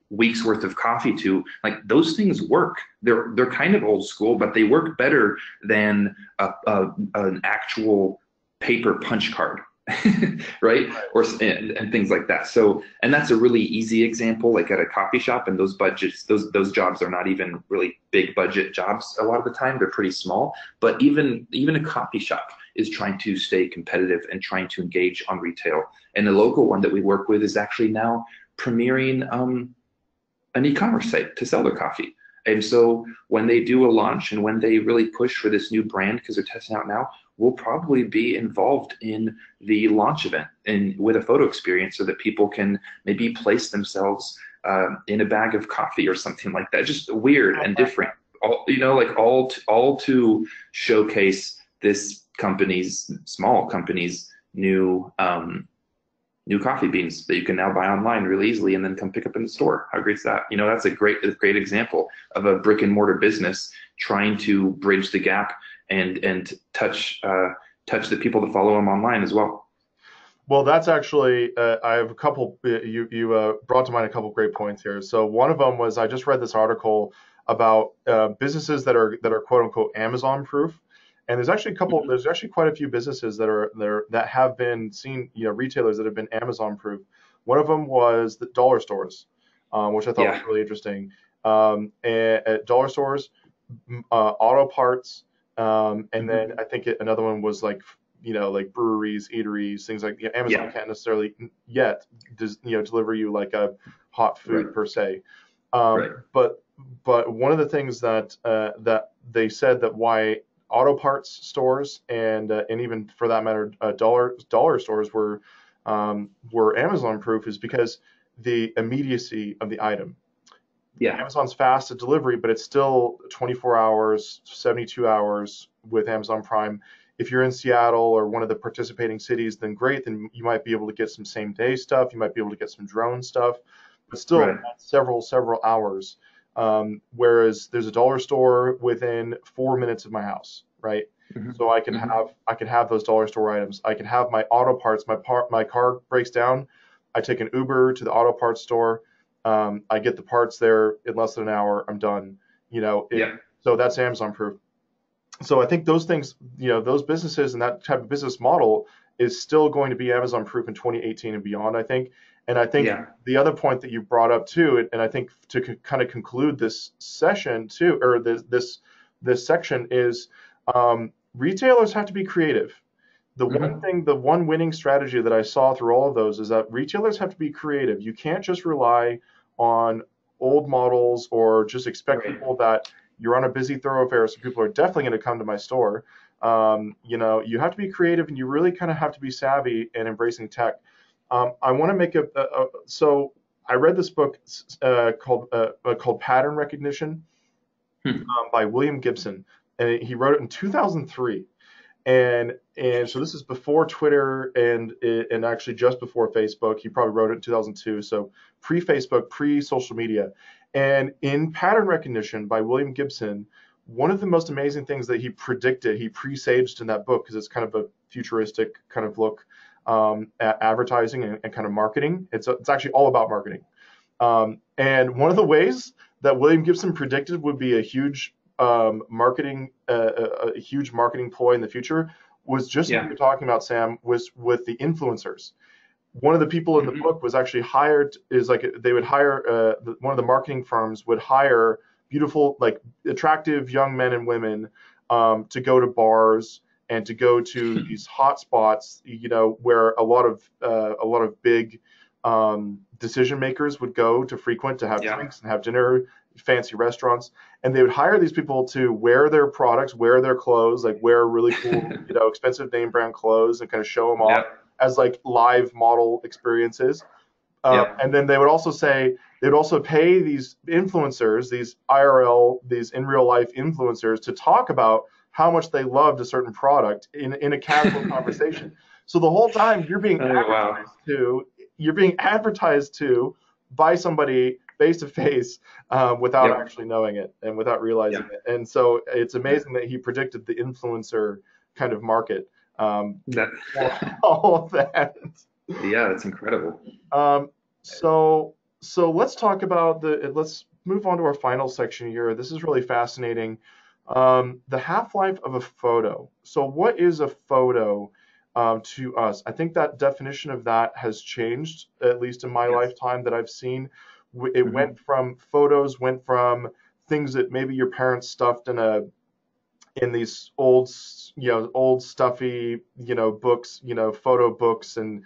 week's worth of coffee to. Like, those things work. They're kind of old school, but they work better than an actual paper punch card. Right? And things like that. So, and that's a really easy example, like at a coffee shop, and those budgets, those jobs are not even really big budget jobs a lot of the time. They're pretty small. But even a coffee shop is trying to stay competitive and trying to engage on retail. And the local one that we work with is actually now premiering an e-commerce site to sell their coffee. And so when they do a launch and when they really push for this new brand, because they're testing out now, we'll probably be involved in the launch event and with a photo experience, so that people can maybe place themselves in a bag of coffee or something like that. Just weird and different. All to showcase this small company's new coffee beans that you can now buy online really easily and then come pick up in the store. How great is that? That's a great example of a brick and mortar business trying to bridge the gap and touch the people that follow them online as well. Well, that's actually, I have a couple, you brought to mind a couple great points here. So one of them was, I just read this article about businesses that are quote unquote Amazon proof. And there's actually quite a few businesses that have been seen, retailers that have been Amazon proof. One of them was the dollar stores, which I thought was really interesting. And at dollar stores, auto parts, and then I think another one was like breweries, eateries, things like Amazon can't necessarily yet deliver you like a hot food per se. But one of the things that they said that why auto parts stores and even for that matter dollar stores were Amazon proof is because the immediacy of the item. Amazon's fast at delivery, but it's still 24 hours, 72 hours with Amazon Prime. If you're in Seattle or one of the participating cities, then great, then you might be able to get some same day stuff. You might be able to get some drone stuff, but still several hours. Whereas there's a dollar store within 4 minutes of my house, right? So I can have those dollar store items. I can have my auto parts. My car breaks down. I take an Uber to the auto parts store. I get the parts there in less than an hour. I'm done. So that's Amazon proof. So I think those things, those businesses and that type of business model is still going to be Amazon proof in 2018 and beyond, I think. And I think the other point that you brought up too, and I think to kind of conclude this session too, or this section is retailers have to be creative. The one winning strategy that I saw through all of those is that retailers have to be creative. You can't just rely on old models or just expect people that you're on a busy thoroughfare, so people are definitely going to come to my store. You have to be creative, and you really kind of have to be savvy and embracing tech. I want to make so I read this book called Pattern Recognition by William Gibson, and he wrote it in 2003. And so this is before Twitter and actually just before Facebook. He probably wrote it in 2002, so pre-Facebook, pre-social media. And in Pattern Recognition by William Gibson, one of the most amazing things that he presaged in that book, because it's kind of a futuristic kind of look at advertising and kind of marketing. It's actually all about marketing. And one of the ways that William Gibson predicted would be a huge marketing ploy in the future was just what you're talking about, Sam, was with the influencers. One of the people in the book was actually hired, they would hire, one of the marketing firms would hire beautiful, like attractive young men and women to go to bars and to go to these hot spots, where a lot of big decision makers would go to frequent, to have drinks and have dinner, fancy restaurants. And they would hire these people to wear their products, wear their clothes, like wear really cool, expensive name brand clothes, and kind of show them off as like live model experiences. And then they would also pay these influencers, these IRL, these in real life influencers, to talk about how much they loved a certain product in a casual conversation. So the whole time Oh, wow. you're being advertised to by somebody face to face without Yep. actually knowing it and without realizing Yep. it. And so it's amazing that he predicted the influencer kind of market That, for all of that. yeah, that's incredible. Um, so let's talk about let's move on to our final section here. This is really fascinating. The half-life of a photo. So what is a photo to us? I think that definition of that has changed, at least in my Yes. lifetime that I've seen. It Hmm. went from things that maybe your parents stuffed in these old stuffy, books, photo books, and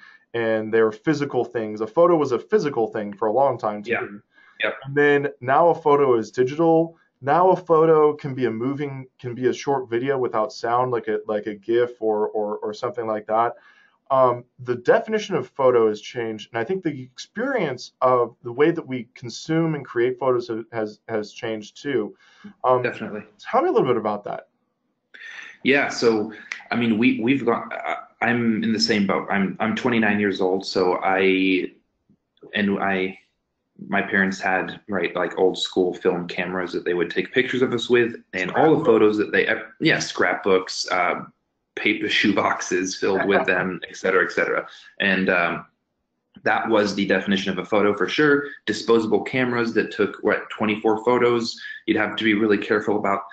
they were physical things. A photo was a physical thing for a long time to Yeah. me. Yep. And then now a photo is digital. Now a photo can be a short video without sound, like a GIF or something like that. The definition of photo has changed, and I think the experience of the way that we consume and create photos has changed too. Definitely. Tell me a little bit about that. Yeah, so I mean, we've got. I'm in the same boat. I'm 29 years old, so I my parents had, right, like old school film cameras that they would take pictures of us with, and all the photos that yeah, scrapbooks, paper shoeboxes filled with them, et cetera, et cetera. And that was the definition of a photo for sure. Disposable cameras that took, what, 24 photos. You'd have to be really careful about.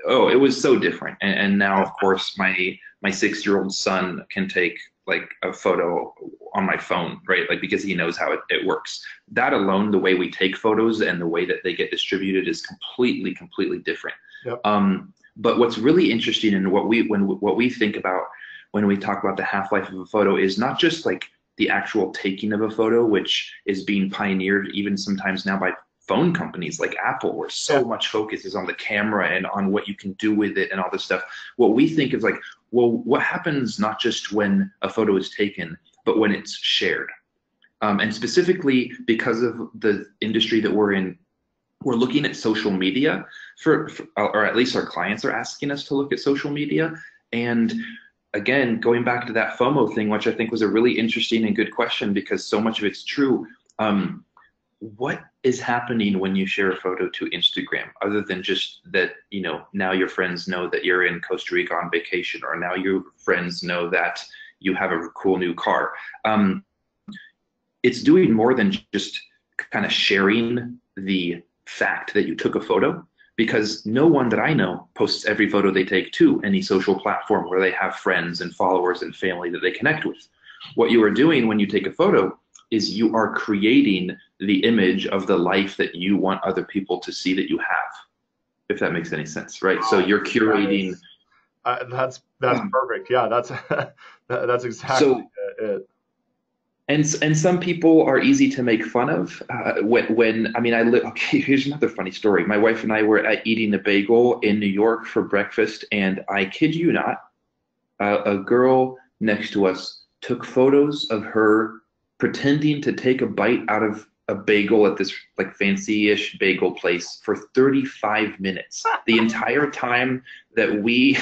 Oh, it was so different. And now, of course, my 6-year-old son can take like a photo on my phone, right? Like, because he knows how it works. That alone, the way we take photos and the way that they get distributed is completely different. Yep. But what's really interesting and what we think about when we talk about the half-life of a photo is not just like the actual taking of a photo, which is being pioneered even sometimes now by phone companies like Apple, where so much focus is on the camera and on what you can do with it and all this stuff. What we think is like, well, what happens not just when a photo is taken, but when it's shared? And specifically because of the industry that we're in, we're looking at social media or at least our clients are asking us to look at social media. And again, going back to that FOMO thing, which I think was a really interesting and good question because so much of it's true. What is happening when you share a photo to Instagram, other than just that, now your friends know that you're in Costa Rica on vacation, or now your friends know that you have a cool new car? It's doing more than just kind of sharing the fact that you took a photo, because no one that I know posts every photo they take to any social platform where they have friends and followers and family that they connect with. What you are doing when you take a photo is you are creating the image of the life that you want other people to see that you have, if that makes any sense, right? So you're curating. That's perfect. Yeah, that's exactly So it. and some people are easy to make fun of. When I mean, okay, here's another funny story. My wife and I were eating a bagel in New York for breakfast, and I kid you not, a girl next to us took photos of her pretending to take a bite out of a bagel at this like fancy-ish bagel place for 35 minutes. The entire time that we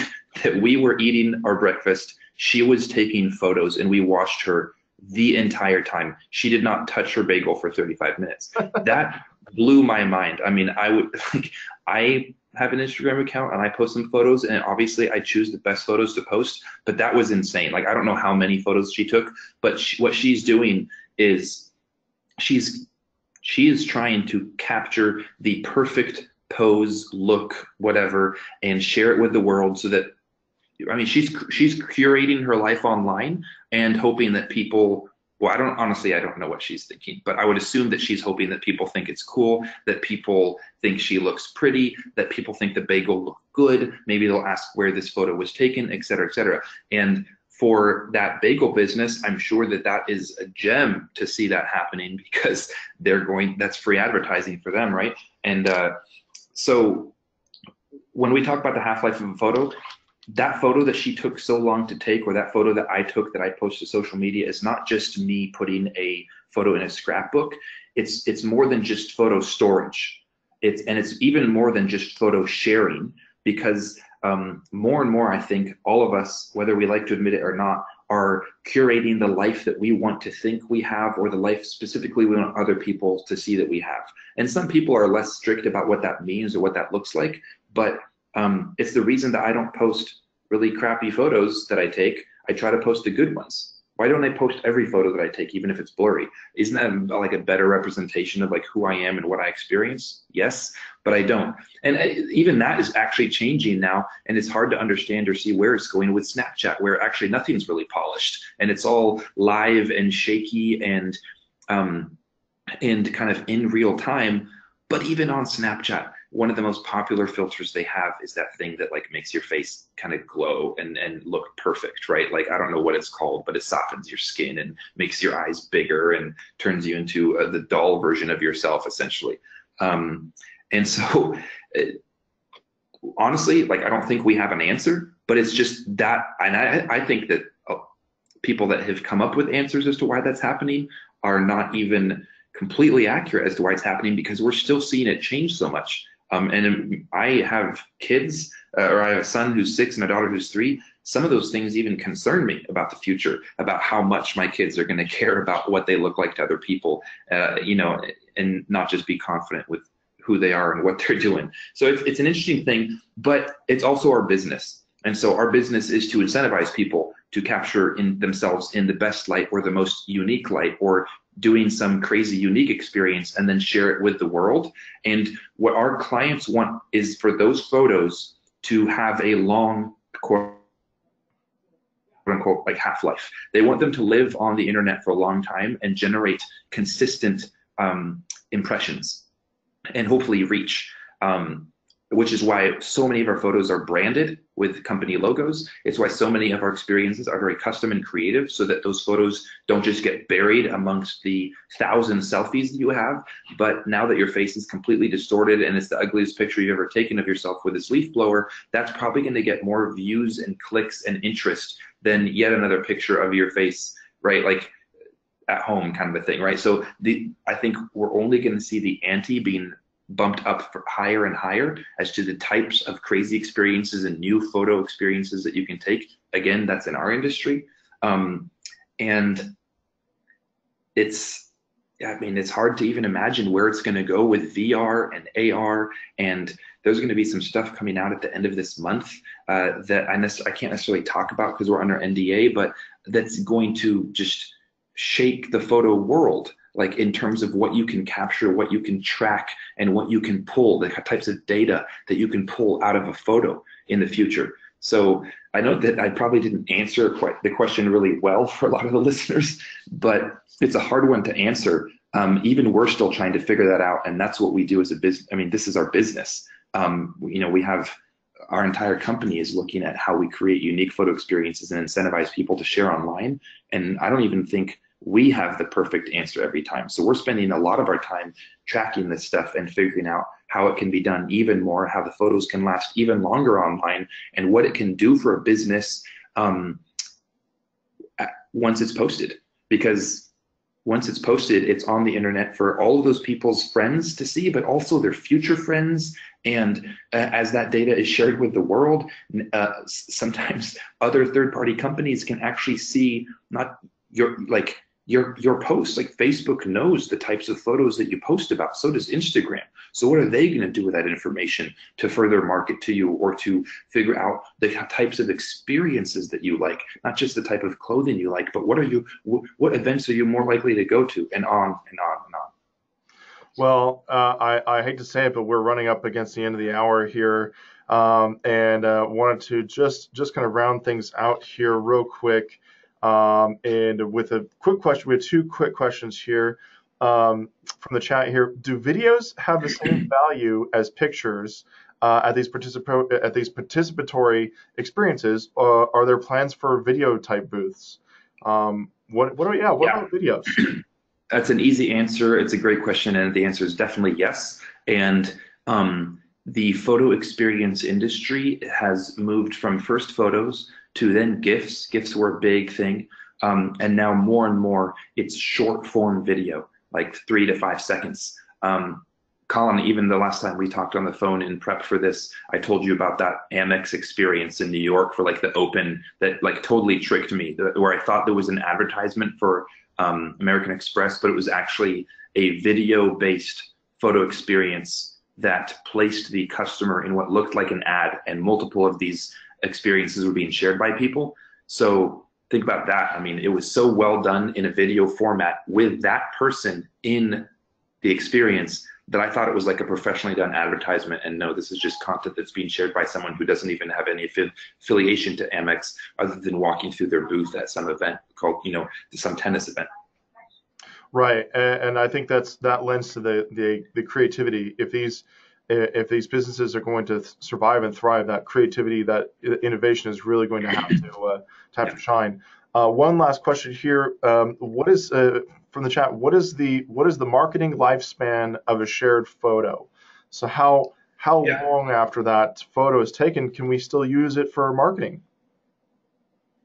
were eating our breakfast, she was taking photos, and we watched her the entire time. She did not touch her bagel for 35 minutes. That blew my mind. I mean, I have an Instagram account and I post some photos, and obviously I choose the best photos to post, but that was insane. Like, I don't know how many photos she took, but what she's doing is she is trying to capture the perfect pose, look, whatever, and share it with the world so that, I mean, she's curating her life online and hoping that people, well, I don't know what she's thinking, but I would assume that she's hoping that people think it's cool, that people think she looks pretty, that people think the bagel looked good. Maybe they'll ask where this photo was taken, et cetera, et cetera. And for that bagel business, I'm sure that is a gem to see that happening, because that's free advertising for them, right? And so when we talk about the half-life of a photo, that photo that she took so long to take, or that photo that I took that I post to social media, is not just me putting a photo in a scrapbook. It's more than just photo storage. It's even more than just photo sharing, because more and more, I think all of us, whether we like to admit it or not, are curating the life that we want to think we have, or the life specifically we want other people to see that we have. And some people are less strict about what that means or what that looks like, but it's the reason that I don't post really crappy photos that I take. I try to post the good ones. Why don't I post every photo that I take, even if it's blurry? Isn't that like a better representation of like who I am and what I experience? Yes, but I don't. And even that is actually changing now, and it's hard to understand or see where it's going with Snapchat, where actually nothing's really polished, and it's all live and shaky and kind of in real time. But even on Snapchat, one of the most popular filters they have is that thing that like makes your face kind of glow and look perfect, right? Like, I don't know what it's called, but it softens your skin and makes your eyes bigger and turns you into the doll version of yourself, essentially. And so honestly, like, I don't think we have an answer, but it's just that, and I think that people that have come up with answers as to why that's happening are not even completely accurate as to why it's happening, because we're still seeing it change so much. And I have kids, or I have a son who's 6 and a daughter who's 3. Some of those things even concern me about the future, about how much my kids are going to care about what they look like to other people, you know, and not just be confident with who they are and what they're doing. So it's an interesting thing, but it's also our business. And so our business is to incentivize people to capture in themselves in the best light or the most unique light, or doing some crazy unique experience and then share it with the world. And what our clients want is for those photos to have a long, quote unquote, like half-life. They want them to live on the internet for a long time and generate consistent impressions and hopefully reach, which is why so many of our photos are branded with company logos. It's why so many of our experiences are very custom and creative, so that those photos don't just get buried amongst the 1,000 selfies that you have. But now that your face is completely distorted and it's the ugliest picture you've ever taken of yourself with this leaf blower, that's probably going to get more views and clicks and interest than yet another picture of your face, right? Like at home kind of a thing, right? So I think we're only going to see the ante being bumped up for higher and higher as to the types of crazy experiences and new photo experiences that you can take. Again, that's in our industry. And it's, I mean, it's hard to even imagine where it's going to go with VR and AR. And there's going to be some stuff coming out at the end of this month that I can't necessarily talk about because we're under NDA, but that's going to just shake the photo world, like in terms of what you can capture, what you can track, and what you can pull, the types of data that you can pull out of a photo in the future. So I know that I probably didn't answer quite the question really well for a lot of the listeners, but it's a hard one to answer. Even we're still trying to figure that out, and that's what we do as a business. I mean, this is our business. You know, we have our entire company is looking at how we create unique photo experiences and incentivize people to share online. And I don't even think we have the perfect answer every time. So we're spending a lot of our time tracking this stuff and figuring out how it can be done even more, how the photos can last even longer online, and what it can do for a business once it's posted. Because once it's posted, it's on the internet for all of those people's friends to see, but also their future friends. And as that data is shared with the world, sometimes other third-party companies can actually see not your posts. Like Facebook knows the types of photos that you post about, so does Instagram. So what are they going to do with that information to further market to you, or to figure out the types of experiences that you like, not just the type of clothing you like, but what events are you more likely to go to, and on and on and on. Well, I hate to say it, but we're running up against the end of the hour here, and wanted to just kind of round things out here real quick. And with a quick question, we have 2 quick questions here from the chat here. Do videos have the same value as pictures at these participatory experiences? Are there plans for video type booths? What about videos? That's an easy answer. It's a great question, and the answer is definitely yes. And the photo experience industry has moved from first photos to then GIFs. GIFs were a big thing. And now more and more, it's short form video, like 3 to 5 seconds. Colin, even the last time we talked on the phone in prep for this, I told you about that Amex experience in New York for like the open that like totally tricked me, where I thought there was an advertisement for American Express, but it was actually a video-based photo experience that placed the customer in what looked like an ad, and multiple of these experiences were being shared by people. So think about that. I mean, it was so well done in a video format with that person in the experience that I thought it was like a professionally done advertisement. And no, this is just content that's being shared by someone who doesn't even have any affiliation to Amex other than walking through their booth at some event called, some tennis event. Right, and I think that lends to the creativity. If these businesses are going to survive and thrive, that creativity, that innovation is really going to have to shine. One last question here. What is from the chat? What is the marketing lifespan of a shared photo? So how long after that photo is taken can we still use it for marketing?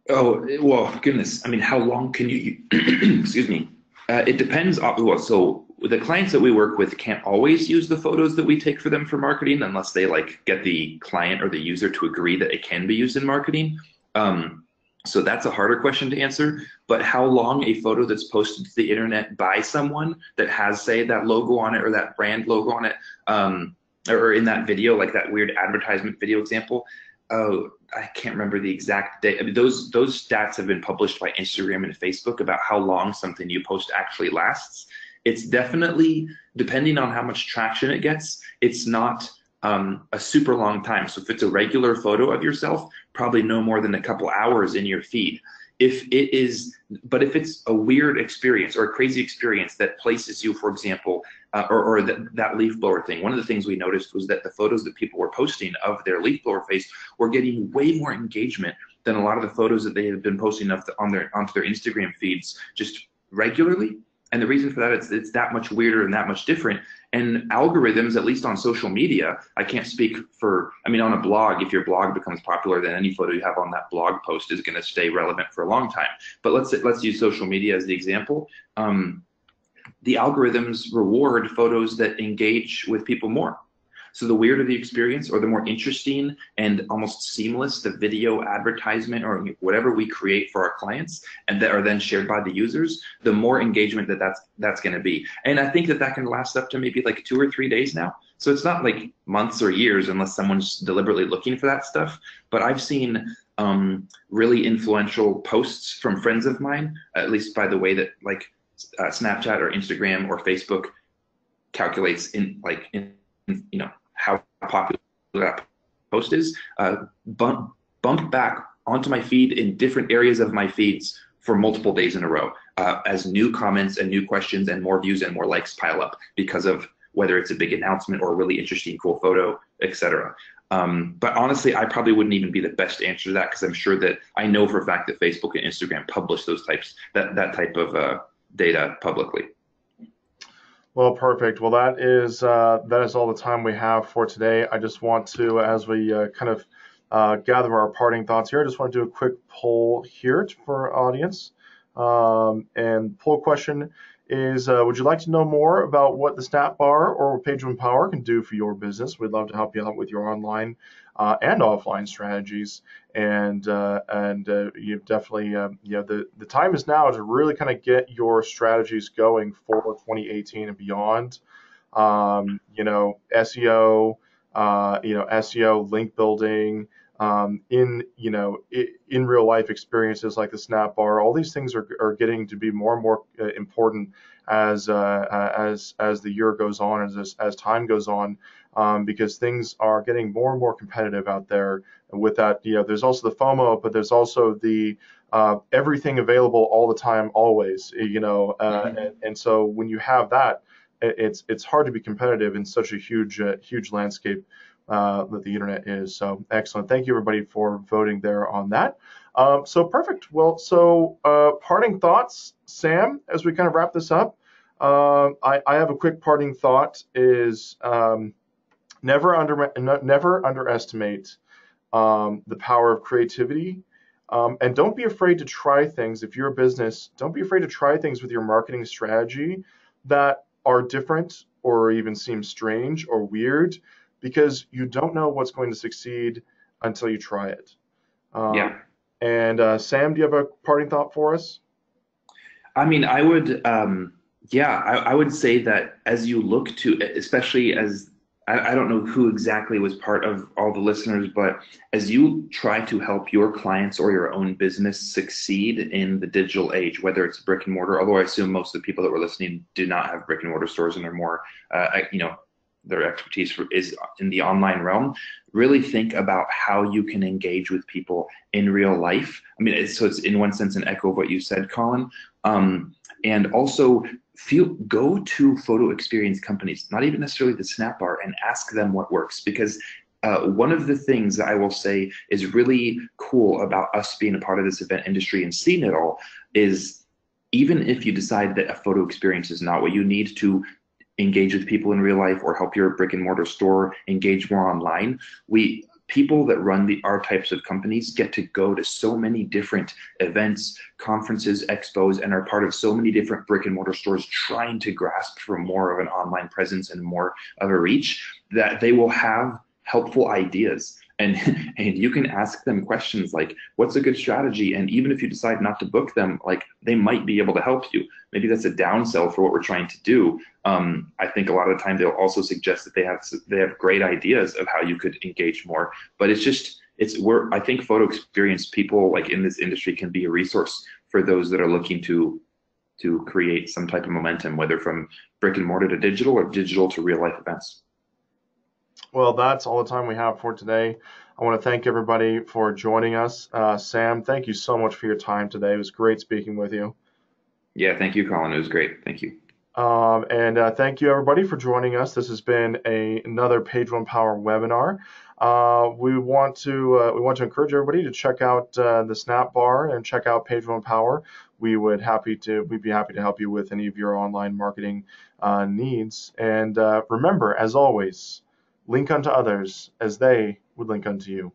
Oh, well, goodness. I mean, how long can you, excuse me. It depends. So the clients that we work with can't always use the photos that we take for them for marketing unless they like get the client or the user to agree that it can be used in marketing. So that's a harder question to answer. But how long a photo that's posted to the internet by someone that has, say, that logo on it or that brand logo on it, or in that video, like that weird advertisement video example, oh, I can't remember the exact date. I mean, those stats have been published by Instagram and Facebook about how long something you post actually lasts. It's definitely, depending on how much traction it gets, it's not a super long time. So if it's a regular photo of yourself, probably no more than a couple hours in your feed. But if it's a weird experience or a crazy experience that places you, for example, or that leaf blower thing, one of the things we noticed was that the photos that people were posting of their leaf blower face were getting way more engagement than a lot of the photos that they have been posting onto their Instagram feeds just regularly. And the reason for that is it's that much weirder and that much different. And algorithms, at least on social media, I can't speak for, I mean, on a blog, if your blog becomes popular, then any photo you have on that blog post is going to stay relevant for a long time. But let's use social media as the example. The algorithms reward photos that engage with people more. So the weirder the experience or the more interesting and almost seamless the video advertisement or whatever we create for our clients and that are then shared by the users, the more engagement that's going to be. And I think that can last up to maybe like 2 or 3 days now. So it's not like months or years unless someone's deliberately looking for that stuff. But I've seen really influential posts from friends of mine, at least by the way that like Snapchat or Instagram or Facebook calculates how popular that post is, bump back onto my feed in different areas of my feeds for multiple days in a row as new comments and new questions and more views and more likes pile up because of whether it's a big announcement or a really interesting, cool photo, etc. But honestly, I probably wouldn't even be the best answer to that because I'm sure that I know for a fact that Facebook and Instagram publish that type of data publicly. Well, perfect. Well, that is all the time we have for today. I just want to, as we kind of gather our parting thoughts here, I just want to do a quick poll here for our audience. And poll question is, would you like to know more about what the SnapBar or Page One Power can do for your business? We'd love to help you out with your online and offline strategies. And you definitely, the time is now to really kind of get your strategies going for 2018 and beyond. SEO, SEO, link building, in real life experiences like the SnapBar. All these things are getting to be more and more important as the year goes on, as time goes on, because things are getting more and more competitive out there. And with that, there's also the FOMO, but there's also the everything available all the time, always. And so when you have that, it's hard to be competitive in such a huge landscape that the internet is. So excellent. Thank you everybody for voting there on that. So perfect. Well, so parting thoughts, Sam, as we kind of wrap this up. I have a quick parting thought is never underestimate the power of creativity. And don't be afraid to try things. If you're a business, don't be afraid to try things with your marketing strategy that are different or even seem strange or weird because you don't know what's going to succeed until you try it. Yeah. And Sam, do you have a parting thought for us? I mean, I would, I would say that as you look to, especially as I don't know who exactly was part of all the listeners, but as you try to help your clients or your own business succeed in the digital age, whether it's brick and mortar, although I assume most of the people that were listening do not have brick and mortar stores and are more, their expertise is in the online realm. Really think about how you can engage with people in real life. I mean, it's in one sense an echo of what you said, Colin. And also go to photo experience companies, not even necessarily the SnapBar, and ask them what works. Because one of the things that I will say is really cool about us being a part of this event industry and seeing it all is even if you decide that a photo experience is not what you need to engage with people in real life or help your brick and mortar store engage more online, people that run our types of companies get to go to so many different events, conferences, expos, and are part of so many different brick and mortar stores trying to grasp for more of an online presence and more of a reach, that they will have helpful ideas. And you can ask them questions like, what's a good strategy? And even if you decide not to book them, like they might be able to help you. Maybe that's a downsell for what we're trying to do. I think a lot of the time they'll also suggest that they have great ideas of how you could engage more. But I think photo experience people like in this industry can be a resource for those that are looking to create some type of momentum, whether from brick and mortar to digital or digital to real life events. Well, that's all the time we have for today. I want to thank everybody for joining us. Sam, thank you so much for your time today. It was great speaking with you. Yeah, thank you, Colin. It was great. Thank you. And thank you, everybody, for joining us. This has been another Page One Power webinar. We want to encourage everybody to check out the SnapBar and check out Page One Power. We'd be happy to help you with any of your online marketing needs. And remember, as always, link unto others as they would link unto you.